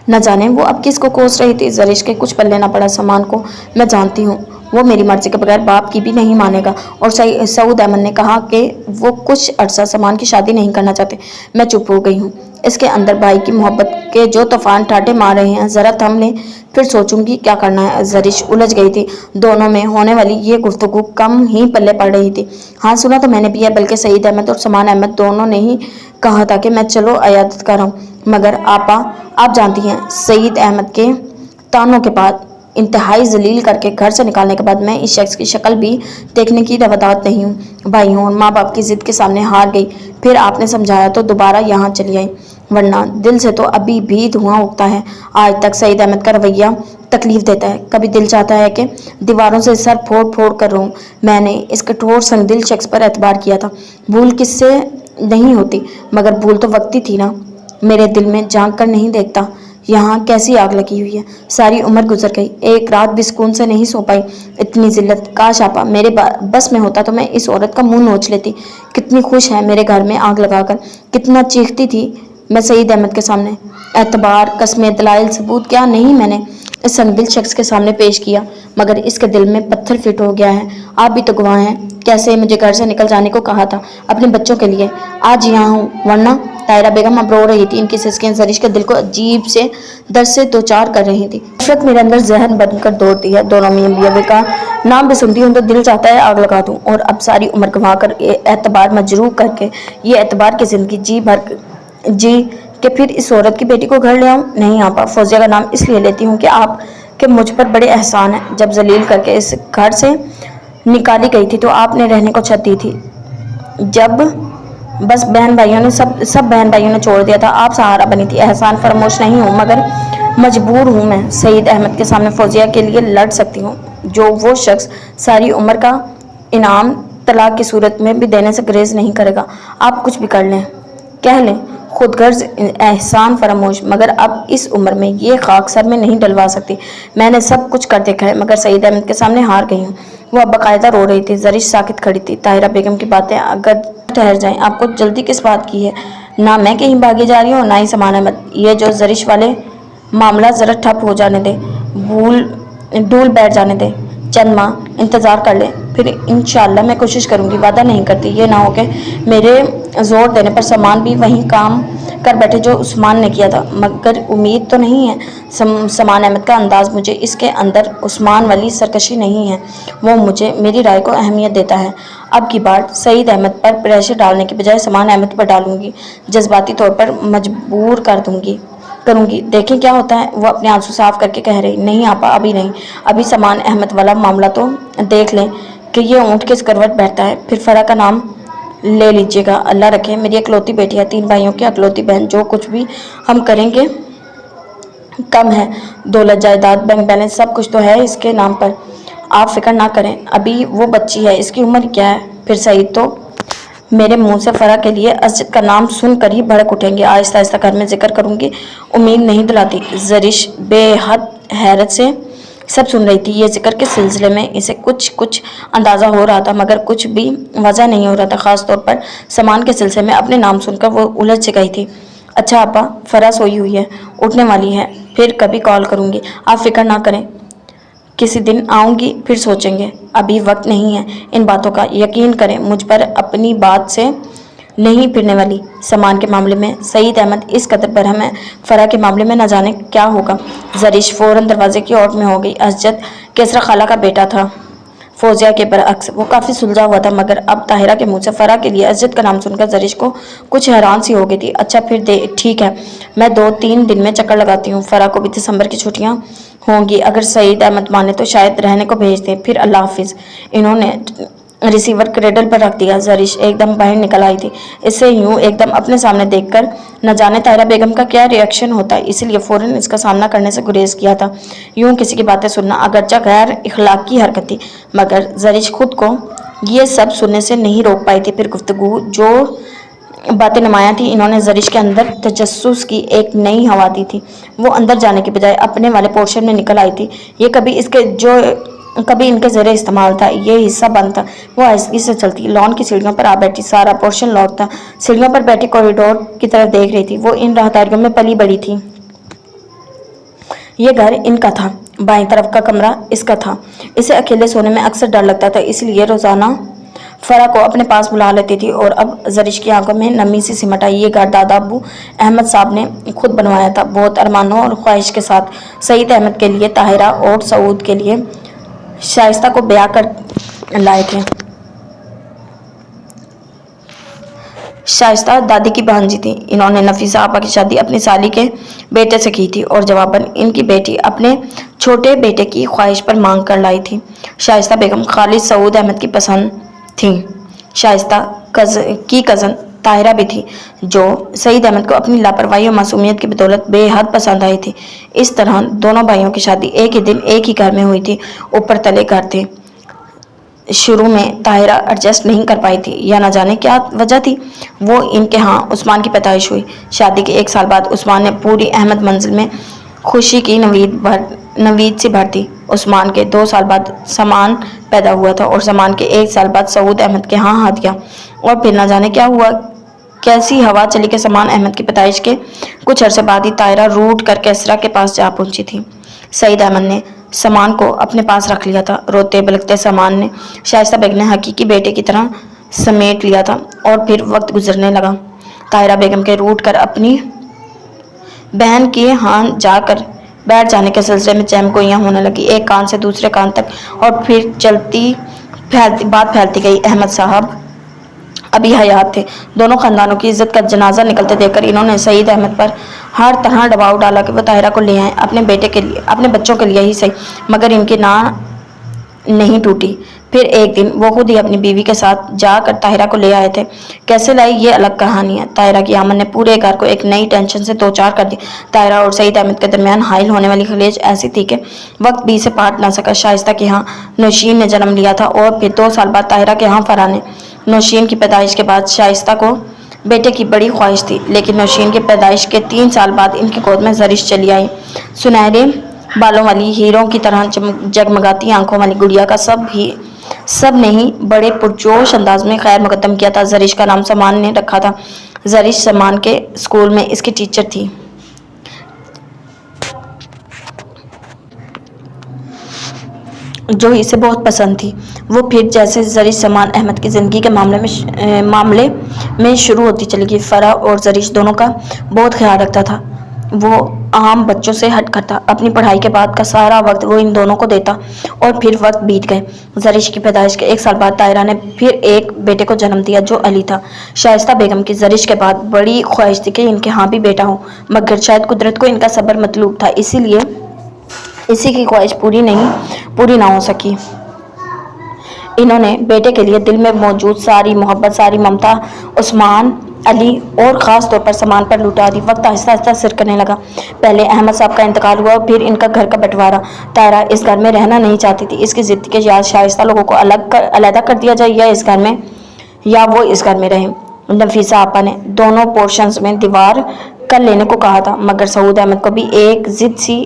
S1: न जाने वो अब किसको कोस रही थी। जरिश के कुछ पल्ले ना पड़ा। समान को मैं जानती हूँ, वो मेरी मर्जी के बगैर बाप की भी नहीं मानेगा। और सऊद अहमद ने कहा कि वो कुछ अरसा समान की शादी नहीं करना चाहते। मैं चुप हो गई हूँ। इसके अंदर भाई की मोहब्बत के जो तूफान ठाटे मार रहे हैं, ज़रा थम लें, फिर सोचूंगी क्या करना है। जरिश उलझ गई थी। दोनों में होने वाली ये गुफ्तगू कम ही पल्ले पड़ रही थी। हाँ, सुना तो मैंने भी है, बल्कि सईद अहमद और समान अहमद दोनों ने ही कहा था कि मैं चलो अयादत कर हूँ। मगर आपा, आप जानती हैं, सईद अहमद के तानों के बाद, इंतहाई जलील करके घर से निकालने के बाद मैं इस शख्स की शक्ल भी देखने की रवादात नहीं हूँ। भाइयों और माँ बाप की जिद के सामने हार गई। फिर आपने समझाया तो दोबारा यहाँ चली आई, वरना दिल से तो अभी भी धुआं उठता है। आज तक सईद अहमद का रवैया तकलीफ देता है। कभी दिल चाहता है कि दीवारों से सर फोड़ फोड़ कर रहूं। मैंने इस कठोर संगदिल शख्स पर एतबार किया था। भूल किससे नहीं होती, मगर भूल तो वक्ती थी ना। मेरे दिल में झांक कर नहीं देखता यहाँ कैसी आग लगी हुई है। सारी उम्र गुजर गई, एक रात भी सुकून से नहीं सो पाई। इतनी जिल्लत, काश आपा मेरे बस में होता तो मैं इस औरत का मुंह नोच लेती। कितनी खुश है मेरे घर में आग लगाकर, कितना चीखती थी मैं सईद अहमद के सामने। एतबार, कस्में, दलाइल, सबूत क्या नहीं मैंने इस संगदिल शख्स के सामने पेश किया, मगर इसके दिल में पत्थर फिट हो गया है। आप भी तो गवाह हैं, कैसे मुझे घर से निकल जाने को कहा था अपने बच्चों के लिए। आज यहाँ हूँ, वरना। ताहिरा बेगम अब रो रही थी। इनकी सिसकियां जरिश के दिल को अजीब से दर्द से दो चार कर रही थी। नफरत मेरे अंदर जहन बनकर दौड़ती है। दोनों मियां बीवी का नाम भी सुनती हूँ तो दिल चाहता है आग लगा दूँ, और अब सारी उम्र गंवा कर एतबार मजरूह करके ये एतबार की जिंदगी जी कि फिर इस औरत की बेटी को घर ले आऊँ। नहीं आपा, फौजिया का नाम इसलिए लेती हूँ कि आप के मुझ पर बड़े एहसान है। जब जलील करके इस घर से निकाली गई थी तो आपने रहने को छत दी थी। जब बस बहन भाइयों ने सब बहन भाइयों ने छोड़ दिया था, आप सहारा बनी थी। एहसान फरामोश नहीं हूँ, मगर मजबूर हूँ। मैं सईद अहमद के सामने फौजिया के लिए लड़ सकती हूँ, जो वो शख्स सारी उम्र का इनाम तलाक की सूरत में भी देने से गुरेज नहीं करेगा। आप कुछ भी कर लें, कह लें, खुदगर्ज, एहसान फरामोश, मगर अब इस उम्र में ये खाक सर में नहीं डलवा सकती। मैंने सब कुछ कर देखा है, मगर सईद अहमद के सामने हार गई हूँ। वो अब बाकायदा रो रही थी। जरिश साकित खड़ी थी। ताहिरा बेगम की बातें अगर ठहर जाएं, आपको जल्दी किस बात की है? ना मैं कहीं भागी जा रही हूँ, ना ही समान अहमद। ये जो जरिश वाले मामला ज़रा ठप हो जाने दे, डूल बैठ जाने दे, चंद माह इंतज़ार कर ले, फिर इंशाअल्लाह मैं कोशिश करूँगी। वादा नहीं करती, ये ना हो कि मेरे ज़ोर देने पर समान भी वहीं काम कर बैठे जो उस्मान ने किया था। मगर उम्मीद तो नहीं है। समान अहमद का अंदाज़, मुझे इसके अंदर उस्मान वाली सरकशी नहीं है। वो मुझे मेरी राय को अहमियत देता है। अब की बार सईद अहमद पर प्रेशर डालने के बजाय समान अहमद पर डालूंगी, जज्बाती तौर पर मजबूर करूंगी। देखें क्या होता है। वो अपने आंसू साफ करके कह रही, नहीं आपा, अभी नहीं। अभी समान अहमद वाला मामला तो देख लें कि ये ऊँट किस करवट बैठता है, फिर फरा का नाम ले लीजिएगा। अल्लाह रखे, मेरी इकलौती बेटी है, 3 भाइयों की इकलौती बहन। जो कुछ भी हम करेंगे कम है, दौलत जायदाद बैंक बैलेंस सब कुछ तो है इसके नाम पर। आप फिक्र ना करें, अभी वो बच्ची है, इसकी उम्र क्या है। फिर सईद तो मेरे मुंह से फरा के लिए असजद का नाम सुनकर ही भड़क उठेंगे। आहिस्ता आहिस्ता घर में जिक्र करूंगी, उम्मीद नहीं दिलाती। जरिश बेहद हैरत से सब सुन रही थी। ये जिक्र के सिलसिले में इसे कुछ कुछ अंदाज़ा हो रहा था, मगर कुछ भी वजह नहीं हो रहा था। ख़ास तौर पर सामान के सिलसिले में अपने नाम सुनकर वो उलझ से गई थी। अच्छा अब्बा, फरा सोई हुई है, उठने वाली है, फिर कभी कॉल करूंगी, आप फिक्र ना करें। किसी दिन आऊंगी, फिर सोचेंगे, अभी वक्त नहीं है इन बातों का। यकीन करें मुझ पर, अपनी बात से नहीं फिरने वाली। सामान के मामले में सईद अहमद इस कदर बरहम है, फरा के मामले में न जाने क्या होगा। जरिश फौरन दरवाजे की ओर में हो गई। असजद केसरा खाला का बेटा था। फौजिया के बरअक्स वो काफ़ी सुलझा हुआ था, मगर अब ताहिरा के मुंह से फरा के लिए असजद का नाम सुनकर जरिश को कुछ हैरान सी हो गई थी। अच्छा फिर ठीक है, मैं 2-3 दिन में चक्कर लगाती हूँ। फरा को भी दिसंबर की छुट्टियाँ होंगी, अगर सईद अहमद माने तो शायद रहने को भेज दें। फिर अल्लाह हाफिज़। इन्होंने रिसीवर क्रेडल पर रख दिया। जरिश एकदम बाहर निकल आई थी। इसे यूं एकदम अपने सामने देखकर न जाने ताहिरा बेगम का क्या रिएक्शन होता है, इसलिए फ़ौरन इसका सामना करने से गुरेज किया था। यूं किसी की बातें सुनना अगरचा गैर इखलाकी हरकत थी, मगर जरिश खुद को ये सब सुनने से नहीं रोक पाई थी। फिर गुफ्तगू जो बातें नुमायाँ थी, इन्होंने जरिश के अंदर तजस्सुस की एक नई हवा दी थी। वो अंदर जाने के बजाय अपने वाले पोर्शन में निकल आई थी। ये कभी इनके ज़रिए इस्तेमाल था, ये हिस्सा बंद था। वो आहिस्ती से चलती, लॉन की सीढ़ियों पर आ बैठी। सारा पोर्शन लॉक था। सीढ़ियों पर बैठी कॉरिडोर की तरफ देख रही थी। वो इन राहदारियों में पली बड़ी थी। ये घर इनका था, बाईं तरफ का कमरा इसका था। इसे अकेले सोने में अक्सर डर लगता था, इसलिए रोज़ाना फरा को अपने पास बुला लेती थी। और अब जरिश की आंखों में नमी सी सिमट आई। ये घर दादा अब्बू अहमद साहब ने खुद बनवाया था, बहुत अरमानों और ख्वाहिश के साथ। सईद अहमद के लिए, ताहिरा और सऊद के लिए शाइस्ता को ब्याह कर लाए थे। शाइस्ता दादी की भांजी थी। इन्होंने नफीसा आपा की शादी अपनी साली के बेटे से की थी और जवाबन इनकी बेटी अपने छोटे बेटे की ख्वाहिश पर मांग कर लाई थी। शाइस्ता बेगम खालिद सऊद अहमद की पसंद थी। शाइस्ता की कज़न ताहिरा भी थी, जो सईद अहमद को अपनी लापरवाही और मासूमियत की बदौलत बेहद पसंद आई थी। इस तरह दोनों भाइयों की शादी एक ही दिन एक ही घर में हुई थी। ऊपर तले घर थे। शुरू में ताहिरा एडजस्ट नहीं कर पाई थी, या न जाने क्या वजह थी। वो इनके यहाँ उस्मान की पैदाइश हुई। शादी के 1 साल बाद उस्मान ने पूरी अहमद मंजिल में खुशी की नवीद सी भर दी। उस्मान के 2 साल बाद समान पैदा हुआ था और समान के 1 साल बाद सऊद अहमद के यहाँ हाथ गया। और फिर न जाने क्या हुआ, कैसी हवा चली के समान अहमद की पैदाइश के कुछ अरसे बाद ही ताहिरा रूठ कर केसरा के पास जा पहुंची थी। सईद अहमद ने समान को अपने पास रख लिया था। रोते बिलखते समान ने शाइस्ता बेगम ने हकीकी बेटे की तरह समेट लिया था। और फिर वक्त गुजरने लगा। ताहिरा बेगम के रूठ कर अपनी बहन के यहाँ जाकर बैठ जाने के सिलसिले में चहमगोइयाँ होने लगी, एक कान से दूसरे कान तक। और फिर बात फैलती गई। अहमद साहब अभी हयात थे। दोनों खानदानों की इज्जत का जनाजा निकलते देखकर इन्होंने सईद अहमद पर हर तरह दबाव डाला कि वो ताहिरा को ले आए, अपने बेटे के लिए, अपने बच्चों के लिए ही सही। मगर इनकी ना नहीं टूटी। फिर एक दिन वो खुद ही अपनी बीवी के साथ जाकर ताहिरा को ले आए थे। कैसे लाई ये अलग कहानी है। ताहिरा की आमद ने पूरे घर को एक नई टेंशन से 2-4 कर दी। ताहिरा और सईद अहमद के दरमियान हाइल होने वाली खलेज ऐसी थी कि वक्त भी से पाट ना सका। शाइस्ता के यहाँ नौशीन ने जन्म लिया था और फिर 2 साल बाद ताहिरा के यहाँ फरा ने। नौशीन की पैदाइश के बाद शाइस्ता को बेटे की बड़ी ख्वाहिश थी, लेकिन नौशीन की पैदाइश के 3 साल बाद इनकी गोद में जरिश चली आई। सुनहरे बालों वाली, हीरों की तरह जगमगाती आंखों वाली गुड़िया का सब ने ही बड़े पुरजोश अंदाज में खैर मुकद्दम किया था। जरिश का नाम समान ने रखा था। जरिश समान के स्कूल में इसकी टीचर थी। जो इसे बहुत पसंद थी। वो फिर जैसे जरिश समान अहमद की ज़िंदगी के मामले में शुरू होती चली गई। फरा और जरिश दोनों का बहुत ख्याल रखता था। वो आम बच्चों से हटकर था। अपनी पढ़ाई के बाद का सारा वक्त वो इन दोनों को देता। और फिर वक्त बीत गए। जरिश की पैदाइश के 1 साल बाद ताहिरा ने फिर एक बेटे को जन्म दिया, जो अली था। शाइस्ता बेगम की जरिश के बाद बड़ी ख्वाहिश थी कि इनके यहाँ भी बेटा हो, मगर शायद कुदरत को इनका सब्र मतलूब था, इसीलिए इसी की ख्वाहिश पूरी ना हो सकी। इन्होंने बेटे के लिए दिल में मौजूद सारी मोहब्बत, सारी ममता उस्मान علی اور خاص طور پر سامان پر لوٹا دی۔ وقت آہستہ آہستہ سر کرنے لگا۔ پہلے احمد صاحب کا انتقال ہوا، پھر ان کا گھر کا بٹوارا۔ طاہرہ اس گھر میں رہنا نہیں چاہتی تھی۔ اس کی ضد کے یا شائستہ لوگوں کو علیحدہ کر دیا جائے یا وہ اس گھر میں رہے۔ نفیسہ آپا نے دونوں پورشنز میں دیوار کر لینے کو کہا تھا، مگر سعود احمد کو بھی ایک ضد سی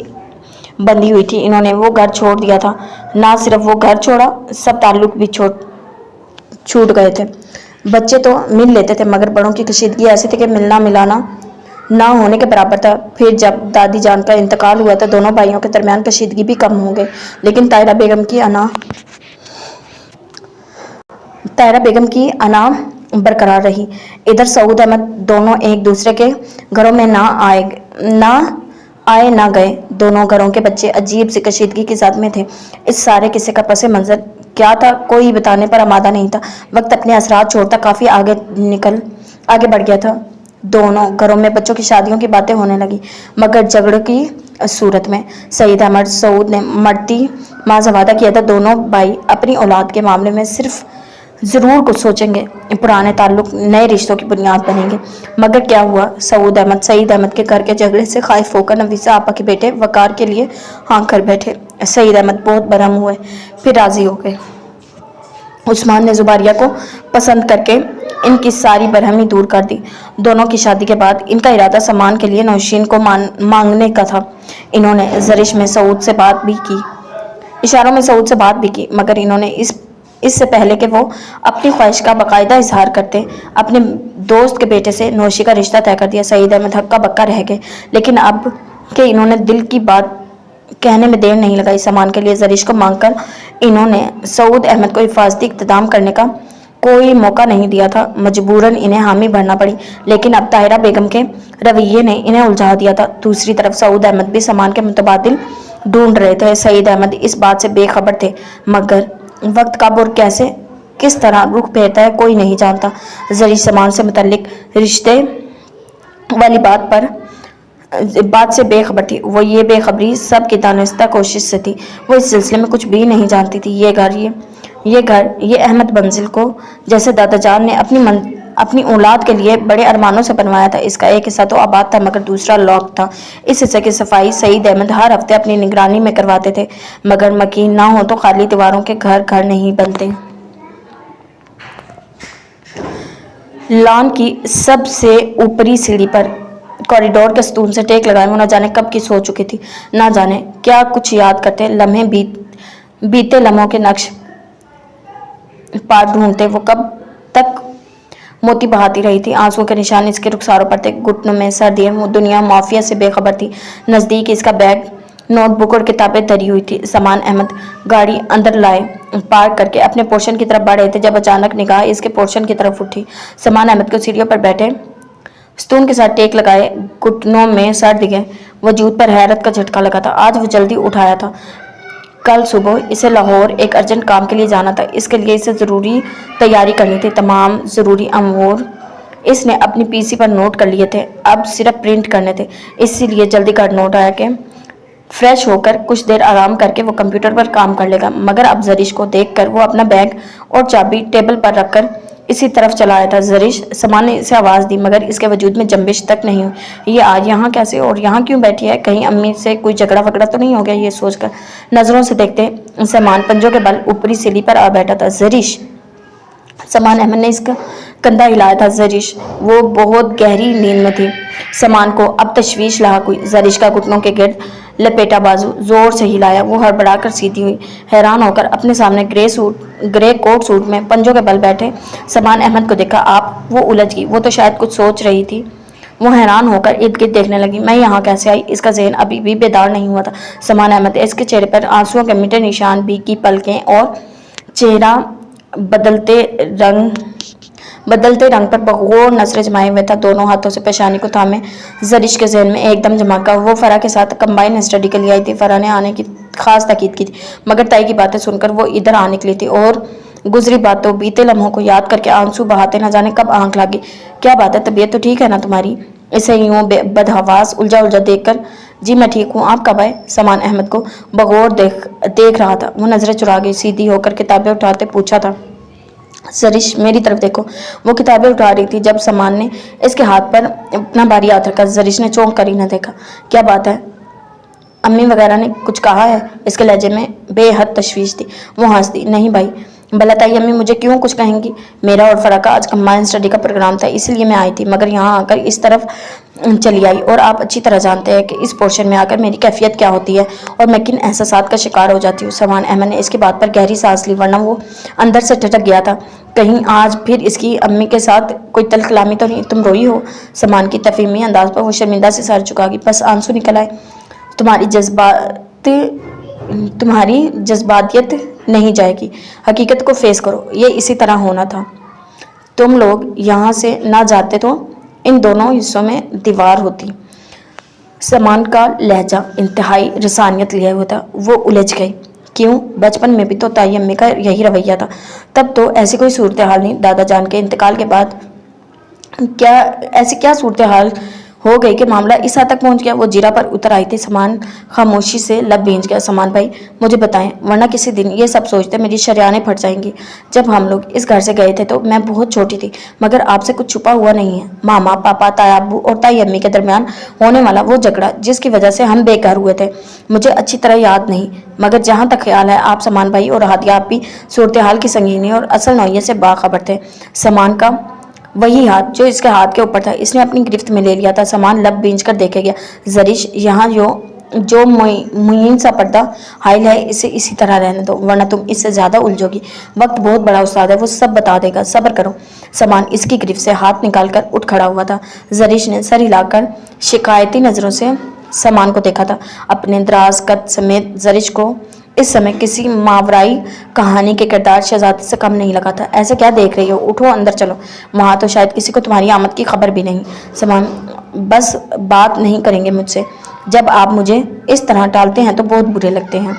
S1: بندھی ہوئی تھی۔ انہوں نے وہ گھر چھوڑ دیا تھا۔ نہ صرف وہ گھر چھوڑا، سب تعلق بھی چھوٹ گئے تھے۔ بچے تو مل لیتے تھے، مگر بڑوں کی کشیدگی ایسی تھی کہ ملنا ملانا نہ ہونے کے برابر تھا۔ پھر جب دادی جان کا انتقال ہوا تو دونوں بھائیوں کے درمیان کشیدگی بھی کم ہو گئی، لیکن طاہرہ بیگم کی انا برقرار رہی۔ ادھر سعود احمد دونوں ایک دوسرے کے گھروں میں نہ آئے نہ گئے۔ دونوں گھروں کے بچے عجیب سی کشیدگی کی زد میں تھے۔ اس سارے قصے کا پس منظر کیا تھا کوئی بتانے پر آمادہ نہیں تھا۔ وقت اپنے اثرات چھوڑتا کافی آگے بڑھ گیا تھا۔ دونوں گھروں میں بچوں کی شادیوں کی باتیں ہونے لگی، مگر جھگڑوں کی صورت میں۔ سعید احمد سعود نے مرتی ماذ وعدہ کیا تھا دونوں بھائی اپنی اولاد کے معاملے میں صرف ضرور کچھ سوچیں گے، پرانے تعلق نئے رشتوں کی بنیاد بنیں گے۔ مگر کیا ہوا؟ سعید احمد کے گھر کے جھگڑے سے خائف ہو کر نفیسہ آپا کے بیٹے وقار کے لیے ہانک کر بیٹھے۔ سعید احمد بہت برہم ہوئے، پھر راضی ہو گئے۔ عثمان نے زباریہ کو پسند کر کے ان کی ساری برہمی دور کر دی۔ دونوں کی شادی کے بعد ان کا ارادہ سامان کے لیے نوشین کو مانگنے کا تھا۔ انہوں نے اشاروں میں سعود سے بات بھی کی، مگر انہوں نے اس سے پہلے کہ وہ اپنی خواہش کا باقاعدہ اظہار کرتے، اپنے دوست کے بیٹے سے نوشی کا رشتہ طے کر دیا۔ سعید احمد ہکا بکا رہ گئے، لیکن اب کہ انہوں نے دل کی بات کہنے میں دیر نہیں لگائی۔ سامان کے لیے زرش کو مانگ کر انہوں نے سعود احمد کو حفاظتی اقدام کرنے کا کوئی موقع نہیں دیا تھا۔ مجبوراً انہیں حامی بھرنا پڑی، لیکن اب طاہرہ بیگم کے رویے نے انہیں الجھا دیا تھا۔ دوسری طرف سعود احمد بھی سامان کے متبادل ڈھونڈ رہے تھے۔ سعید احمد اس بات سے بے خبر تھے، مگر وقت کب اور کس طرح رخ پھیرتا ہے کوئی نہیں جانتا۔ زرش سامان سے متعلق رشتے والی بات سے بے خبر تھی۔ وہ یہ بے خبری سب کی دانستہ کوشش سے تھی۔ وہ اس سلسلے میں کچھ بھی نہیں جانتی تھی۔ یہ احمد منزل کو جیسے دادا جان نے اپنی اولاد کے لیے بڑے ارمانوں سے بنوایا تھا، اس کا ایک حصہ تو آباد تھا، مگر دوسرا لاک تھا۔ اس حصے کی صفائی سعید احمد ہر ہفتے اپنی نگرانی میں کرواتے تھے، مگر مکین نہ ہو تو خالی دیواروں کے گھر نہیں بنتے۔ لان کی سب سے اوپری سیڑھی پر کوریڈور کے ستون سے ٹیک لگائے وہ نہ جانے کب کی سو چکی تھی، نہ جانے کیا کچھ یاد کرتے لمحے بیتے لمحوں کے نقش پار ڈھونڈتے۔ وہ کب تک موتی بہاتی رہی تھی، آنسوؤں کے نشان اس کے رخساروں پر تھے، گھٹنوں میں سردی دنیا معافیت سے بے خبر تھی۔ نزدیک اس کا بیگ، نوٹ بک اور کتابیں دھری ہوئی تھی۔ سامان احمد گاڑی اندر لائے پارک کر کے اپنے پورشن کی طرف بڑھ رہے تھے جب اچانک نگاہ اس کے پورشن کی طرف اٹھی۔ سامان احمد کو سیڑھیوں پر بیٹھے ستون کے ساتھ ٹیک لگائے گھٹنوں میں سر دیے وجود پر حیرت کا جھٹکا لگا تھا۔ آج وہ جلدی اٹھایا تھا، کل صبح اسے لاہور ایک ارجنٹ کام کے لیے جانا تھا، اس کے لیے اسے ضروری تیاری کرنی تھی۔ تمام ضروری امور اس نے اپنی پی سی پر نوٹ کر لیے تھے، اب صرف پرنٹ کرنے تھے۔ اسی لیے جلدی کر نوٹ آیا کہ فریش ہو کر کچھ دیر آرام کر کے وہ کمپیوٹر پر کام کر لے گا، مگر اب زرش کو دیکھ کر وہ اپنا بیگ اور چابی ٹیبل پر رکھ کر اسی طرف چلا آیا تھا۔ زرش سامان نے اسے آواز دی، مگر اس کے وجود میں جنبش تک نہیں ہوئی۔ یہ آج یہاں کیسے اور یہاں کیوں بیٹھی ہے؟ کہیں امی سے کوئی جھگڑا وگڑا تو نہیں ہو گیا؟ یہ سوچ کر نظروں سے دیکھتے سامان پنجوں کے بل اوپری سیڑھی پر آ بیٹھا تھا۔ زرش! سامان احمد نے اس کا کندھا ہلایا تھا۔ زرش! وہ بہت گہری نیند میں تھی۔ سامان کو اب تشویش لاحق ہوئی۔ زرش کا گھٹنوں کے گرد لپیٹا بازو زور سے ہلایا، وہ ہڑبڑا کر سیدھی ہوئی، حیران ہو کر اپنے سامنے گرے کوٹ سوٹ میں پنجوں کے بل بیٹھے سامان احمد کو دیکھا۔ وہ الجھ گئی، وہ تو شاید کچھ سوچ رہی تھی۔ وہ حیران ہو کر ارد گرد دیکھنے لگی۔ میں یہاں کیسے آئی؟ اس کا ذہن ابھی بھی بیدار نہیں ہوا تھا۔ سامان احمد اس کے چہرے پر آنسوؤں کے میٹھے نشان، بھیگی پلکیں اور چہرہ بدلتے رنگ پر بغور نظریں جمائے ہوئے تھا۔ دونوں ہاتھوں سے پیشانی کو تھامے زرش کے ذہن میں ایک دم جھمکا۔ وہ فرح کے ساتھ کمبائن اسٹڈی کے لیے آئی تھی۔ فرح نے آنے کی خاص تاکید کی تھی، مگر تائی کی باتیں سن کر وہ ادھر آ نکلی تھی اور گزری باتوں بیتے لمحوں کو یاد کر کے آنسو بہاتے نہ جانے کب آنکھ لگی۔ کیا بات ہے؟ طبیعت تو ٹھیک ہے نا تمہاری؟ اسے یوں بدحواس الجھا دیکھ کر جی میں ٹھیک ہوں، آپ کب آئے؟ سامان احمد کو بغور دیکھ رہا تھا۔ وہ نظریں چرا گئی، سیدھی ہو کر کتابیں اٹھاتے پوچھا تھا زرش میری طرف دیکھو۔ وہ کتابیں اٹھا رہی تھی جب سامان نے اس کے ہاتھ پر اپنا بھاری ہاتھ رکھا۔ زرش نے چونک کر ہی نہ دیکھا۔ کیا بات ہے؟ امی وغیرہ نے کچھ کہا ہے؟ اس کے لہجے میں بے حد تشویش تھی۔ وہ ہنس دی۔ نہیں بھائی، بھلا تائی امی مجھے کیوں کچھ کہیں گی؟ میرا اور فرح کا آج کمبائن اسٹڈی کا پروگرام تھا، اس لیے میں آئی تھی، مگر یہاں آ کر اس طرف چلی آئی، اور آپ اچھی طرح جانتے ہیں کہ اس پورشن میں آ کر میری کیفیت کیا ہوتی ہے اور میں کن احساسات کا شکار ہو جاتی ہوں۔ سمان احمد نے اس کی بات پر گہری سانس لی، ورنہ وہ اندر سے ٹھٹک گیا تھا۔ کہیں آج پھر اس کی امی کے ساتھ کوئی تلخ کلامی تو نہیں؟ تم روئی ہو؟ سمان کی تفہیمی انداز پر وہ شرمندہ سے سر جھکا گئی۔ بس آنسو نکل آئے۔ تمہاری جذباتیت نہیں جائے گی، حقیقت کو فیس کرو، یہ اسی طرح ہونا تھا۔ تم لوگ یہاں سے نہ جاتے تو ان دونوں حصوں میں دیوار ہوتی۔ سمان کا لہجہ انتہائی رسانیت لیے ہوا تھا۔ وہ الجھ گئی۔ کیوں؟ بچپن میں بھی تو تائی امی کا یہی رویہ تھا۔ تب تو ایسی کوئی صورتحال نہیں۔ دادا جان کے انتقال کے بعد ایسی کیا صورتحال ہو گئی کہ معاملہ اس حد تک پہنچ گیا؟ وہ جیرا پر اتر آئی تھی۔ سامان خاموشی سے لب بھینچ گیا۔ سامان بھائی مجھے بتائیں، ورنہ کسی دن یہ سب سوچتے میری شریانیں پھٹ جائیں گی۔ جب ہم لوگ اس گھر سے گئے تھے تو میں بہت چھوٹی تھی، مگر آپ سے کچھ چھپا ہوا نہیں ہے۔ ماما، پاپا، تایا ابو اور تائی امی کے درمیان ہونے والا وہ جھگڑا جس کی وجہ سے ہم بے گھر ہوئے تھے، مجھے اچھی طرح یاد نہیں، مگر جہاں تک خیال ہے آپ سامان بھائی اور ہادیہ آپ بھی صورتحال کی سنگینی اور اصل نوعیت سے باخبر تھے۔ سامان کا وہی ہاتھ جو اس کے ہاتھ کے اوپر تھا اس نے اپنی گرفت میں لے لیا تھا۔ سامان لب بھینچ کر دیکھے گیا۔ زرش، یہاں جو معین سا پردہ حائل ہے اسے اسی طرح رہنے دو، ورنہ تم اس سے زیادہ الجھو گی۔ وقت بہت بڑا استاد ہے، وہ سب بتا دے گا، صبر کرو۔ سامان اس کی گرفت سے ہاتھ نکال کر اٹھ کھڑا ہوا تھا۔ زرش نے سر ہلا کر شکایتی نظروں سے سامان کو دیکھا تھا۔ اپنے دراز قد سمیت زرش کو اس سمے کسی ماورائی کہانی کے کردار شہزادی سے کم نہیں لگا تھا۔ ایسے کیا دیکھ رہی ہو؟ اٹھو، اندر چلو، وہاں تو شاید کسی کو تمہاری آمد کی خبر بھی نہیں۔ سامان بس بات نہیں کریں گے مجھ سے؟ جب آپ مجھے اس طرح ٹالتے ہیں تو بہت برے لگتے ہیں۔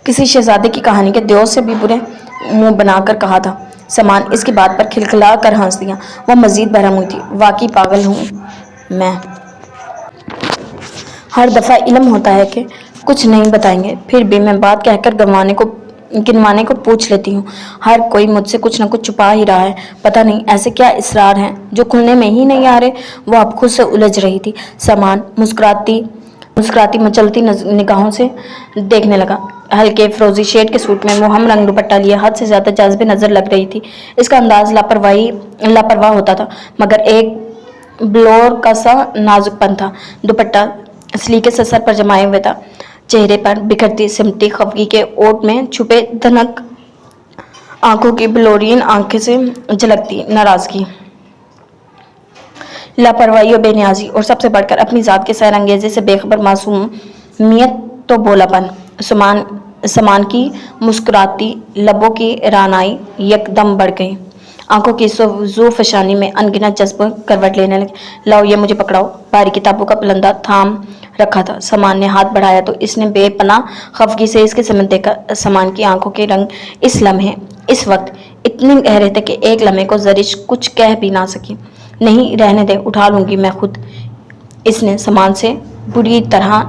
S1: کسی شہزادے کی کہانی کے دیو سے بھی برے؟ منہ بنا کر کہا تھا۔ سامان اس کی بات پر کھلکھلا کر ہنس دیا۔ وہ مزید بہرم ہوئی تھی۔ واقعی پاگل ہوں میں۔ ہر دفعہ علم ہوتا ہے کہ کچھ نہیں بتائیں گے، پھر بھی میں بات کہہ کر گنوانے کو پوچھ لیتی ہوں۔ ہر کوئی مجھ سے کچھ نہ کچھ چھپا ہی رہا ہے، پتہ نہیں ایسے کیا اسرار ہیں جو کھلنے میں ہی نہیں آ رہے۔ وہ اب خود سے الجھ رہی تھی۔ سامان مسکراتی مچلتی نگاہوں سے دیکھنے لگا۔ ہلکے فروزی شیڈ کے سوٹ میں وہ ہم رنگ دوپٹہ لیے حد سے زیادہ جاذب نظر لگ رہی تھی۔ اس کا انداز لاپرواہ ہوتا تھا، مگر ایک بلور کا سا نازک پن تھا۔ دوپٹہ سلیقے سے سر پر جمائے ہوئے تھا۔ چہرے پر بکھرتی سمٹی خفگی کے اوٹ میں چھپے دھنک آنکھوں کی بلورین آنکھیں سے جھلکتی ناراضگی، لاپرواہی اور بے نیازی، اور سب سے بڑھ کر اپنی ذات کے سیر انگیزی سے بے خبر معصومیت تو بولا پن۔ سامان کی مسکراتی لبوں کی رعنائی یکدم بڑھ گئی۔ آنکھوں کی زوفشانی میں انگنت جذبے کروٹ لینے لگے۔ لاؤ یہ مجھے پکڑاؤ۔ بھاری کتابوں کا پلندہ تھام رکھا تھا۔ سامان نے ہاتھ بڑھایا تو اس نے بے پناہ خفگی سے اس کی سمت دیکھا۔ سامان کی آنکھوں کے رنگ اس وقت اتنے گہرے تھے کہ ایک لمحے کو زرش کچھ کہہ بھی نہ سکی۔ نہیں، رہنے دے، اٹھا لوں گی میں خود۔ اس نے سامان سے بری طرح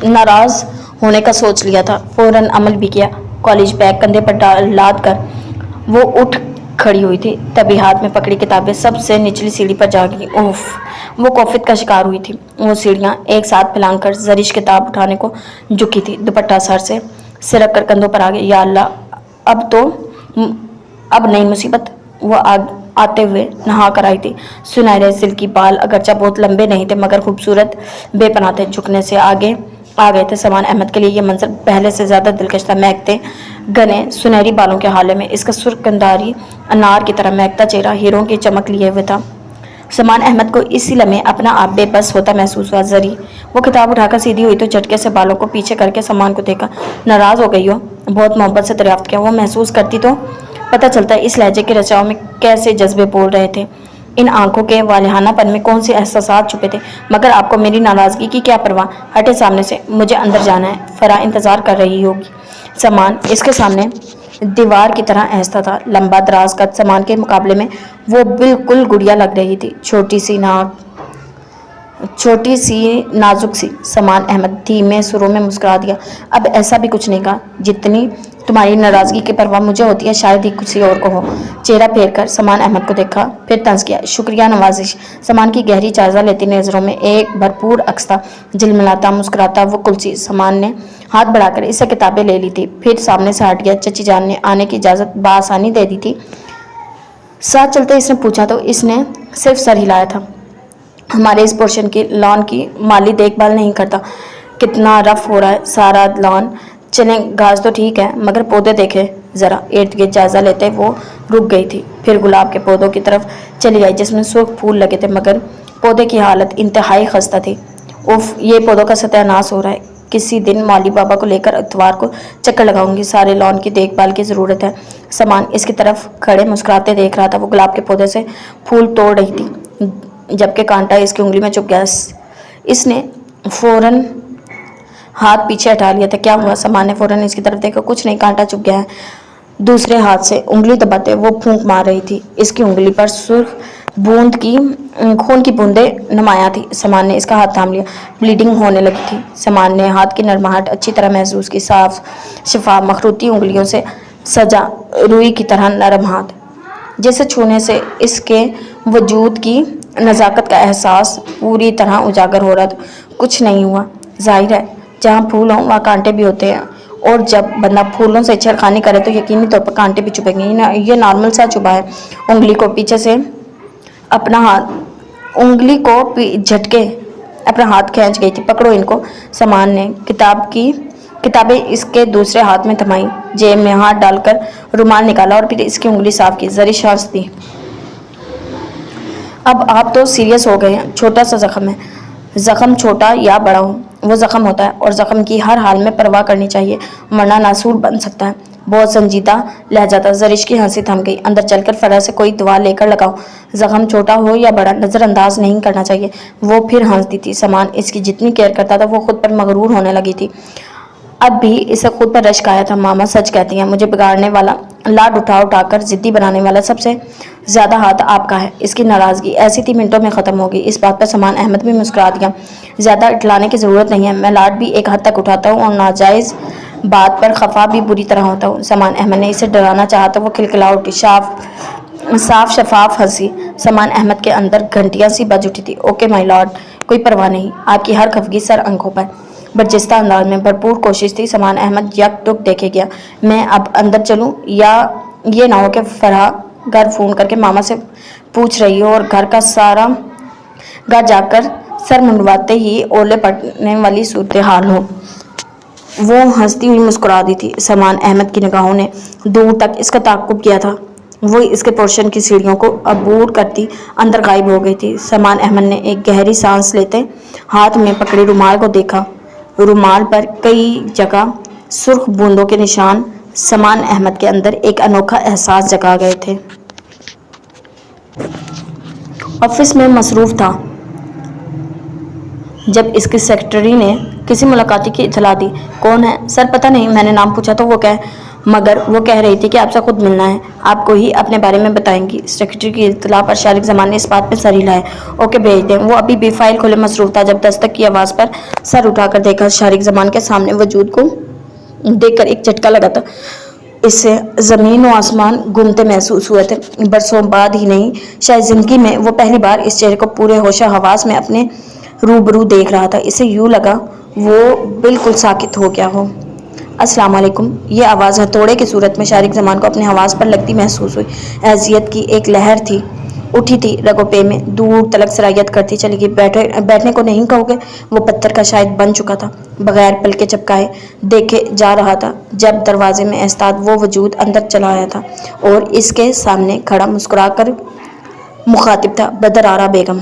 S1: ناراض ہونے کا سوچ لیا تھا، فوراً عمل بھی کیا۔ کالج بیگ کندھے پر لاد کر وہ اٹھ کھڑی ہوئی تھی، تبھی ہاتھ میں پکڑی کتابیں سب سے نچلی سیڑھی پر جا گری۔ اوف! وہ کوفت کا شکار ہوئی تھی۔ وہ سیڑھیاں ایک ساتھ پھلانگ کر زرش کتاب اٹھانے کو جھکی تھی۔ دوپٹہ سر سے سرک کر کندھوں پر آ گیا۔ یا اللہ، اب نئی مصیبت! وہ آتے ہوئے نہا کر آئی تھی۔ سنہرے سلکی بال اگرچہ بہت لمبے نہیں تھے مگر خوبصورت بے پناہ تھے، جھکنے سے آگے آ گئے تھے۔ سامان احمد کے لیے یہ منظر پہلے سے زیادہ دلکش تھا۔ مہکتے گھنے سنہری بالوں کے حالے میں اس کا سرخ قنداری انار کی طرح مہکتا چہرہ ہیروں کی چمک لیے ہوئے تھا۔ سامان احمد کو اسی لمحے اپنا آپ بے بس ہوتا محسوس ہوا۔ زری وہ کتاب اٹھا کر سیدھی ہوئی تو جھٹکے سے بالوں کو پیچھے کر کے سامان کو دیکھا۔ ناراض ہو گئی ہو؟ بہت محبت سے دریافت کیا۔ وہ محسوس کرتی تو پتہ چلتا ہے اس لہجے کے رچاؤ میں کیسے جذبے بول رہے تھے، ان آنکھوں کے والہانہ پن میں کون سے احساسات چھپے تھے۔ مگر آپ کو میری ناراضگی کی کیا پرواہ؟ ہٹے سامنے سے، مجھے اندر جانا ہے، فرح انتظار کر رہی ہوگی۔ سامان اس کے سامنے دیوار کی طرح ایستا تھا۔ لمبا دراز قد سامان کے مقابلے میں وہ بالکل گڑیا لگ رہی تھی، چھوٹی سی نازک سی۔ سامان احمد دھیمے سروں میں مسکرا دیا۔ اب ایسا بھی کچھ نہیں کہا، جتنی तुम्हारी नाराजगी की परवाह मुझे होती है, शायद ही किसी और को हो। चेहरा फेर कर समान अहमद को देखा, फिर तंज किया। शुक्रिया नवाजिश। समान की गहरी जायजा लेती नजरों में एक भरपूर अक्स था, झिलमिलाता मुस्कुराता वो कुलसी। समान ने हाथ बढ़ाकर इससे किताबें ले ली थी, फिर सामने से हट गया। चची जान ने आने की इजाजत बआसानी दे दी थी। साथ चलते इसने पूछा तो इसने सिर्फ सर हिलाया था। हमारे इस पोर्शन की लॉन की माली देखभाल नहीं करता। कितना रफ हो रहा है सारा लॉन। चलें, घास तो ठीक है मगर पौधे देखे जरा। इर्द गिर्द जायजा लेते वो रुक गई थी, फिर गुलाब के पौधों की तरफ चली आई जिसमें सुर्ख फूल लगे थे, मगर पौधे की हालत इंतहाई खस्ता थी। उफ, ये पौधों का सत्यानाश हो रहा है। किसी दिन मौली बाबा को लेकर इतवार को चक्कर लगाऊंगी। सारे लॉन की देखभाल की ज़रूरत है। समान इसकी तरफ खड़े मुस्कुराते देख रहा था। वो गुलाब के पौधे से फूल तोड़ रही थी जबकि कांटा इसकी उंगली में चुभ गया। इसने फौरन हाथ पीछे हटा लिया था। क्या हुआ? समान ने फौरन इसकी तरफ देखा। कुछ नहीं, कांटा चुभ गया है। दूसरे हाथ से उंगली दबाते वो फूंक मार रही थी। इसकी उंगली पर सुर्ख बूंद की खून की बूंदें नुमाया थी। समान ने इसका हाथ थाम लिया। ब्लीडिंग होने लगी थी। समान ने हाथ की नरमाहट अच्छी तरह महसूस की। साफ शफाफ मखरूती उंगलियों से सजा रुई की तरह नरम हाथ, जिसे छूने से इसके वजूद की नज़ाकत का एहसास पूरी तरह उजागर हो रहा था। कुछ नहीं हुआ। जाहिर है जहाँ फूल हों वहाँ कांटे भी होते हैं, और जब बंदा फूलों से छेड़खानी करे तो यकीनी तौर पर कांटे भी चुभेंगे। ये नॉर्मल सा चुभा है। उंगली को पीछे से अपना हाथ उंगली को झटके अपना हाथ खींच गई थी। पकड़ो इनको। समान ने किताबें इसके दूसरे हाथ में थमाई, जेब में हाथ डालकर रुमाल निकाला और फिर इसकी उंगली साफ की। जरी सांस दी। अब आप तो सीरियस हो गए हैं। छोटा सा जख्म है। जख्म छोटा या बड़ा हो, वो जख्म होता है और जख्म की हर हाल में परवाह करनी चाहिए, वरना नासूर बन सकता है। बहुत संजीदा लहजा था। जरिश की हंसी थम गई। अंदर चलकर फरा से कोई दवा लेकर लगाओ। जख्म छोटा हो या बड़ा नज़रअंदाज नहीं करना चाहिए। वो फिर हंसती थी। समान इसकी जितनी केयर करता था वो खुद पर मगरूर होने लगी थी। अब भी इसे खुद पर रश्क आया था। मामा सच कहती हैं, मुझे बिगाड़ने वाला, लाड उठा उठाकर जिद्दी बनाने वाला सबसे ज़्यादा हाथ आपका है। इसकी नाराज़गी ऐसी थी मिनटों में ख़त्म होगी। इस बात पर समान अहमद भी मुस्कुरा दिया। ज़्यादा इटलाने की ज़रूरत नहीं है। मैं लाड भी एक हद तक उठाता हूँ और नाजायज़ बात पर खफा भी बुरी तरह होता हूँ। समान अहमद ने इसे डराना चाहा तो वो खिलखिला उठी। साफ शफाफ हंसी समान अहमद के अंदर घंटियां सी बज उठी थी। ओके माय लॉर्ड, कोई परवाह नहीं। आपकी हर खफगी सर आंखों पर। बर्जिस्ता अंदाज में भरपूर कोशिश थी। समान अहमद यक टुक देखे गया। मैं अब अंदर चलूं या ये ना हो कि फरहा घर फ़ोन करके मामा से पूछ रही हो और घर जाकर सर मुंडवाते ही ओले पड़ने वाली सूरत हाल हो। वो हंसती हुई मुस्कुरा दी थी। समान अहमद की निगाहों ने दूर तक इसका ताक़ुब किया था। वो इसके पोर्शन की सीढ़ियों को अबूर करती अंदर गायब हो गई थी। समान अहमद ने एक गहरी सांस लेते हाथ में पकड़े रुमाल को देखा। रुमाल पर कई जगह सुर्ख बूंदों के निशान समान अहमद के अंदर एक अनोखा एहसास जगा गए थे। ऑफिस में मसरूफ़ था जब इसकी सेक्रेटरी ने किसी मुलाकाती की इतला दी। कौन है सर? पता नहीं। मैंने नाम पूछा तो मगर वो कह रही थी कि आपसे खुद मिलना है, आपको ही अपने बारे में बताएंगी। सेक्रेटरी की इतला पर शारिक जमान ने इस बात पर सर हिलाया। ओके भेज दें। वो अभी भी फाइल खोले मसरूफ था जब दस्तक की आवाज़ पर सर उठाकर देखा। शारिक जमान के सामने वजूद को देखकर एक झटका लगा था। इससे ज़मीन व आसमान घूमते महसूस हुए थे। बरसों बाद ही नहीं, शायद ज़िंदगी में वो पहली बार इस चेहरे को पूरे होशो हवास में अपने रूबरू देख रहा था। इसे यूँ लगा वो बिल्कुल साकित हो गया हो। अस्सलाम वालेकुम। ये आवाज़ हथौड़े की सूरत में शारिक जमान को अपने हवास पर लगती महसूस हुई। अज़ियत की एक लहर थी उठी थी रगो पे में, दूर तलक सरायत करती चली गई। बैठने को नहीं कहोगे? वो पत्थर का शायद बन चुका था, बगैर पलके झपकाए देखे जा रहा था जब दरवाजे में एहतियात वो वजूद अंदर चला आया था और इसके सामने खड़ा मुस्कुराकर मुखातिब था। बदर आरा बेगम।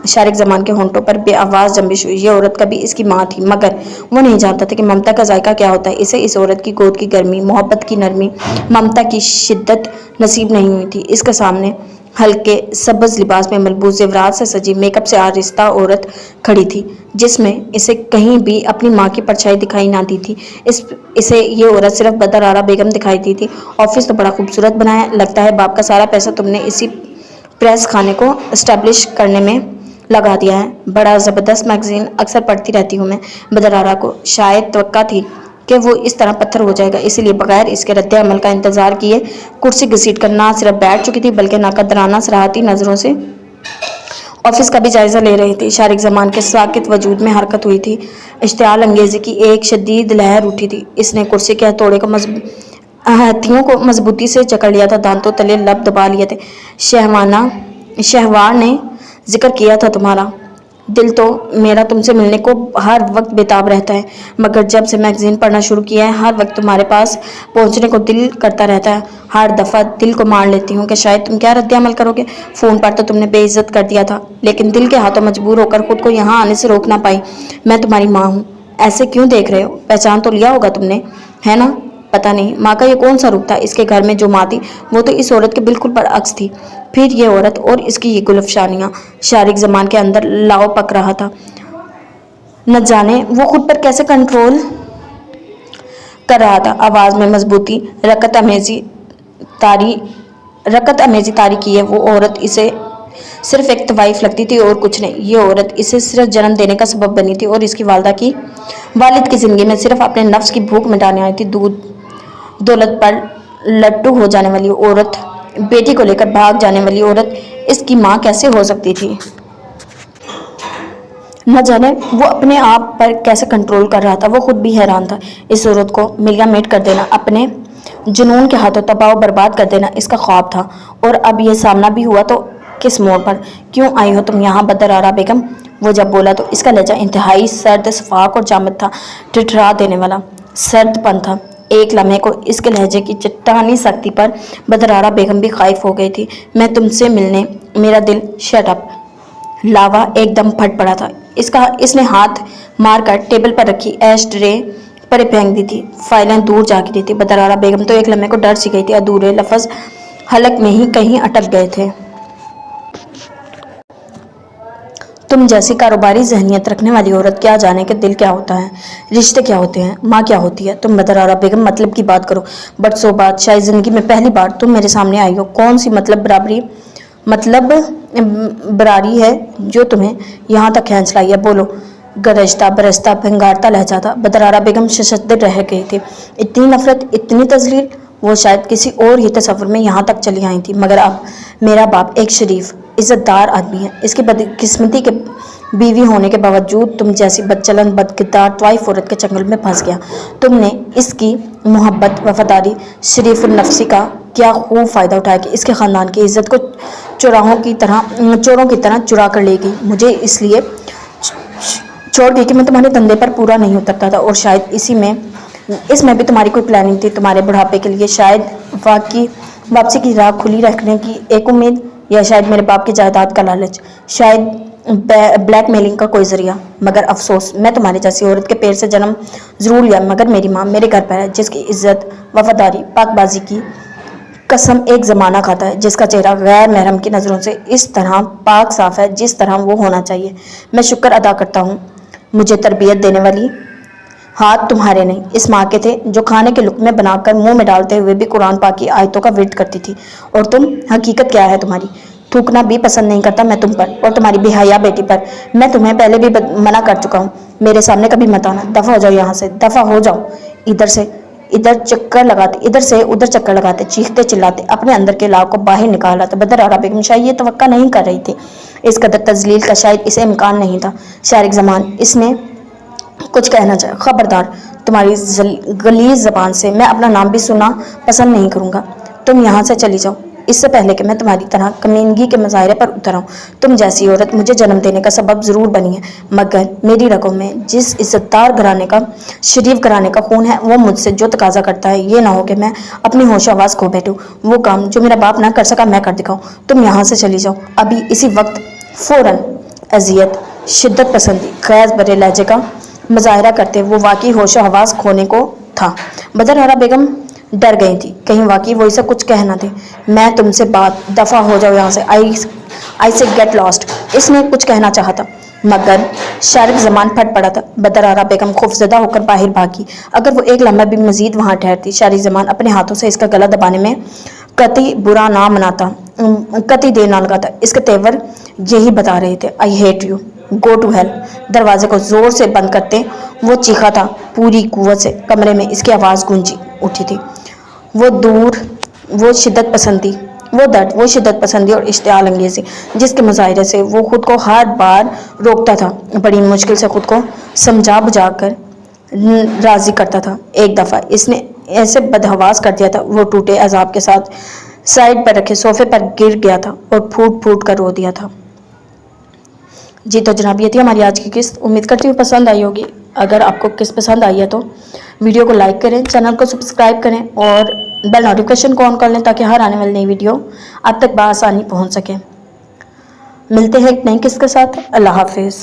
S1: शारिक जमान के होंठों पर बेआवाज़ जंबिश हुई। ये औरत कभी इसकी माँ थी, मगर वो नहीं जानता था कि ममता का जायका क्या होता है। इसे इस औरत की गोद की गर्मी, मोहब्बत की नरमी, ममता की शिद्दत नसीब नहीं हुई थी। इसके सामने हल्के सब्ज़ लिबास में मलबूस ज़ेवरात से सजी, मेकअप से आरिस्ता औरत खड़ी थी जिसमें इसे कहीं भी अपनी माँ की परछाई दिखाई ना दी थी। इसे ये औरत सिर्फ बदर आरा बेगम दिखाई दी थी। ऑफिस तो बड़ा खूबसूरत बनाया, लगता है बाप का सारा पैसा तुमने इसी प्रेस खाने को इस्टेब्लिश करने में लगा दिया है। बड़ा ज़बरदस्त मैगज़ीन, अक्सर पढ़ती रहती हूँ मैं। बदर आरा को शायद तवक्का थी کہ وہ اس طرح پتھر ہو جائے گا، اسی لیے بغیر اس کے رد عمل کا انتظار کیے کرسی گھسیٹ کر نہ صرف بیٹھ چکی تھی بلکہ ناقدرانہ صراحتی نظروں سے آفس کا بھی جائزہ لے رہی تھی۔ شارق زمان کے ساکت وجود میں حرکت ہوئی تھی، اشتعال انگیزی کی ایک شدید لہر اٹھی تھی۔ اس نے کرسی کے ہتھوڑے کو ہتھیوں کو مضبوطی سے جکڑ لیا تھا، دانتوں تلے لب دبا لیے تھے۔ شہوار نے ذکر کیا تھا تمہارا دل تو میرا تم سے ملنے کو ہر وقت بےتاب رہتا ہے، مگر جب سے میگزین پڑھنا شروع کیا ہے ہر وقت تمہارے پاس پہنچنے کو دل کرتا رہتا ہے۔ ہر دفعہ دل کو مار لیتی ہوں کہ شاید تم کیا رد عمل کرو گے۔ فون پر تو تم نے بے عزت کر دیا تھا، لیکن دل کے ہاتھوں مجبور ہو کر خود کو یہاں آنے سے روک نہ پائی۔ میں تمہاری ماں ہوں، ایسے کیوں دیکھ رہے ہو؟ پہچان تو لیا ہوگا تم نے، ہے نا؟ پتہ نہیں ماں کا یہ کون سا روپ تھا؟ اس کے گھر میں جو ماں تھی وہ تو اس عورت کے بالکل برعکس تھی۔ پھر یہ عورت اور اس کی یہ گلفشانیاں۔ شارق زمان کے اندر لاؤ پک رہا تھا، نہ جانے وہ خود پر کیسے کنٹرول کر رہا تھا۔ آواز میں مضبوطی، رکت امیزی تاریکی ہے۔ وہ عورت اسے صرف ایک طوائف لگتی تھی اور کچھ نہیں۔ یہ عورت اسے صرف جنم دینے کا سبب بنی تھی اور اس کی والد کی زندگی میں صرف اپنے نفس کی بھوک مٹانے آئی تھی۔ دولت پر لٹو ہو جانے والی عورت، بیٹی کو لے کر بھاگ جانے والی عورت اس کی ماں کیسے ہو سکتی تھی؟ نہ جانے وہ اپنے آپ پر کیسے کنٹرول کر رہا تھا۔ وہ خود بھی حیران تھا۔ اس عورت کو ملیا میٹ کر دینا، اپنے جنون کے ہاتھوں تباہ و برباد کر دینا اس کا خواب تھا، اور اب یہ سامنا بھی ہوا تو کس موڑ پر۔ کیوں آئی ہو تم یہاں بدر آرا بیگم؟ وہ جب بولا تو اس کا لہجہ انتہائی سرد، شفاف اور جامد تھا، ٹھٹھرا دینے والا سرد پن تھا۔ ایک لمحے کو اس کے لہجے کی چٹانی سختی پر بدر آرا بیگم بھی خائف ہو گئی تھی۔ میں تم سے ملنے، میرا دل شٹ اپ۔ لاوا ایک دم پھٹ پڑا تھا۔ اس نے ہاتھ مار کر ٹیبل پر رکھی ایش ٹرے پر پھینک دی تھی، فائلیں دور جا گری تھی۔ بدر آرا بیگم تو ایک لمحے کو ڈر سی گئی تھی، ادھورے لفظ حلق میں ہی کہیں اٹک گئے تھے۔ تم جیسی کاروباری ذہنیت رکھنے والی عورت کیا جانے کہ دل کیا ہوتا ہے، رشتے کیا ہوتے ہیں، ماں کیا ہوتی ہے۔ تم بدر آرا بیگم مطلب کی بات کرو، بٹ سو بات، شاید زندگی میں پہلی بار تم میرے سامنے آئی ہو۔ کون سی مطلب براری ہے جو تمہیں یہاں تک کھینچ لائی ہے؟ بولو۔ گرجتا برستا بھنگارتا لہجہ تھا۔ بدر آرا بیگم ششدر رہ گئی تھی۔ اتنی نفرت، اتنی تذلیل، وہ شاید کسی اور ہی تصور میں یہاں تک چلی آئی تھی، مگر اب میرا باپ ایک شریف، عزت دار آدمی ہے، اس کی بدقسمتی کے بیوی ہونے کے باوجود تم جیسی بدچلن، بدکردار طوائف عورت کے چنگل میں پھنس گیا۔ تم نے اس کی محبت، وفاداری، شریف النفسی کا کیا خوب فائدہ اٹھایا کہ اس کے خاندان کی عزت کو چوروں کی طرح چرا کر لے گئی۔ مجھے اس لیے چھوڑ گئی کہ میں تمہارے دندے پر پورا نہیں اترتا تھا، اور شاید اس میں بھی تمہاری کوئی پلاننگ تھی، تمہارے بڑھاپے کے لیے، شاید واپسی کی راہ کھلی رکھنے کی ایک امید، یا شاید میرے باپ کی جائیداد کا لالچ، شاید بلیک میلنگ کا کوئی ذریعہ۔ مگر افسوس، میں تمہاری جیسی عورت کے پیر سے جنم ضرور لیا، مگر میری ماں میرے گھر پر ہے، جس کی عزت، وفاداری، پاک بازی کی قسم ایک زمانہ کھاتا ہے، جس کا چہرہ غیر محرم کی نظروں سے اس طرح پاک صاف ہے جس طرح وہ ہونا چاہیے۔ میں شکر ادا کرتا ہوں مجھے تربیت دینے والی ہاتھ تمہارے نہیں، اس ماں کے تھے جو کھانے کے لقمے بنا کر منہ میں ڈالتے ہوئے بھی قرآن پاک کی آیتوں کا ورد کرتی تھی۔ اور تم، حقیقت کیا ہے تمہاری؟ تھوکنا بھی پسند نہیں کرتا میں تم پر اور تمہاری بے حیا بیٹی پر۔ میں تمہیں پہلے بھی منع کر چکا ہوں، میرے سامنے کبھی مت آنا۔ دفع ہو جاؤ یہاں سے، دفع ہو جاؤ۔ ادھر سے ادھر چکر لگاتے، چیختے چلاتے اپنے اندر کے لاؤ کو باہر نکالا تھا۔ بدر آرا بیگم شاید یہ توقع نہیں کر رہی تھی، اس قدر تذلیل کا شاید اسے امکان نہیں تھا۔ شارق زمان، اس نے کچھ کہنا چاہا۔ خبردار، تمہاری غلیظ زبان سے میں اپنا نام بھی سننا پسند نہیں کروں گا۔ تم یہاں سے چلی جاؤ، اس سے پہلے کہ میں تمہاری طرح کمینگی کے مظاہرے پر اتر آؤں۔ تم جیسی عورت مجھے جنم دینے کا سبب ضرور بنی ہے، مگر میری رگوں میں جس عزت دار گھرانے کا، شریف گھرانے کا خون ہے، وہ مجھ سے جو تقاضا کرتا ہے یہ نہ ہو کہ میں اپنی ہوش و آواز کھو بیٹھوں۔ وہ کام جو میرا باپ نہ کر سکا میں کر دکھاؤں۔ تم یہاں سے چلی جاؤ ابھی، اسی وقت، فوراً۔ اذیت، شدت پسندی، خیز بھرے لہجے کا مظاہرہ کرتے وہ واقعی ہوش و حواس کھونے کو تھا۔ بدر آرا بیگم ڈر گئی تھی، کہیں واقعی وہ اسے کچھ کہہ نہ دے۔ میں تم سے بات، دفع ہو جاؤ یہاں سے، آئی سے گیٹ لاسٹ۔ اس نے کچھ کہنا چاہا تھا، مگر شارق زمان پھٹ پڑا تھا۔ بدر آرا بیگم خوفزدہ ہو کر باہر بھاگی۔ اگر وہ ایک لمحہ بھی مزید وہاں ٹھہرتی، شارق زمان اپنے ہاتھوں سے اس کا گلا دبانے میں قطعی برا نہ مناتا، قطعی دیر نہ لگاتا۔ اس کے تیور یہی بتا رہے تھے، I hate you, go to hell. दरवाजे को जोर से बंद करते वो चीखा था। पूरी कुव्वत से कमरे में इसकी आवाज़ गूंजी उठी थी। वो शिद्दत पसंद थी, वो दर्द, वो शिद्दत पसंदी और इश्तियाल अंगेज़ी जिसके मुजाहिरे से वो खुद को हर बार रोकता था। बड़ी मुश्किल से खुद को समझा बुझा कर राज़ी करता था। एक दफ़ा इसने ऐसे बदहवास कर दिया था, वो टूटे अजाब के साथ साइड पर रखे सोफे पर गिर गया था और फूट फूट कर रो दिया था। जी तो जनाब, ये थी हमारी आज की किस्त। उम्मीद करती हूँ पसंद आई होगी। अगर आपको किस्त पसंद आई है तो वीडियो को लाइक करें, चैनल को सब्सक्राइब करें और बेल नोटिफिकेशन को ऑन कर लें ताकि हर आने वाली नई वीडियो आप तक बआसानी पहुँच सके। मिलते हैं एक नई किस्त के साथ। अल्लाह हाफिज़।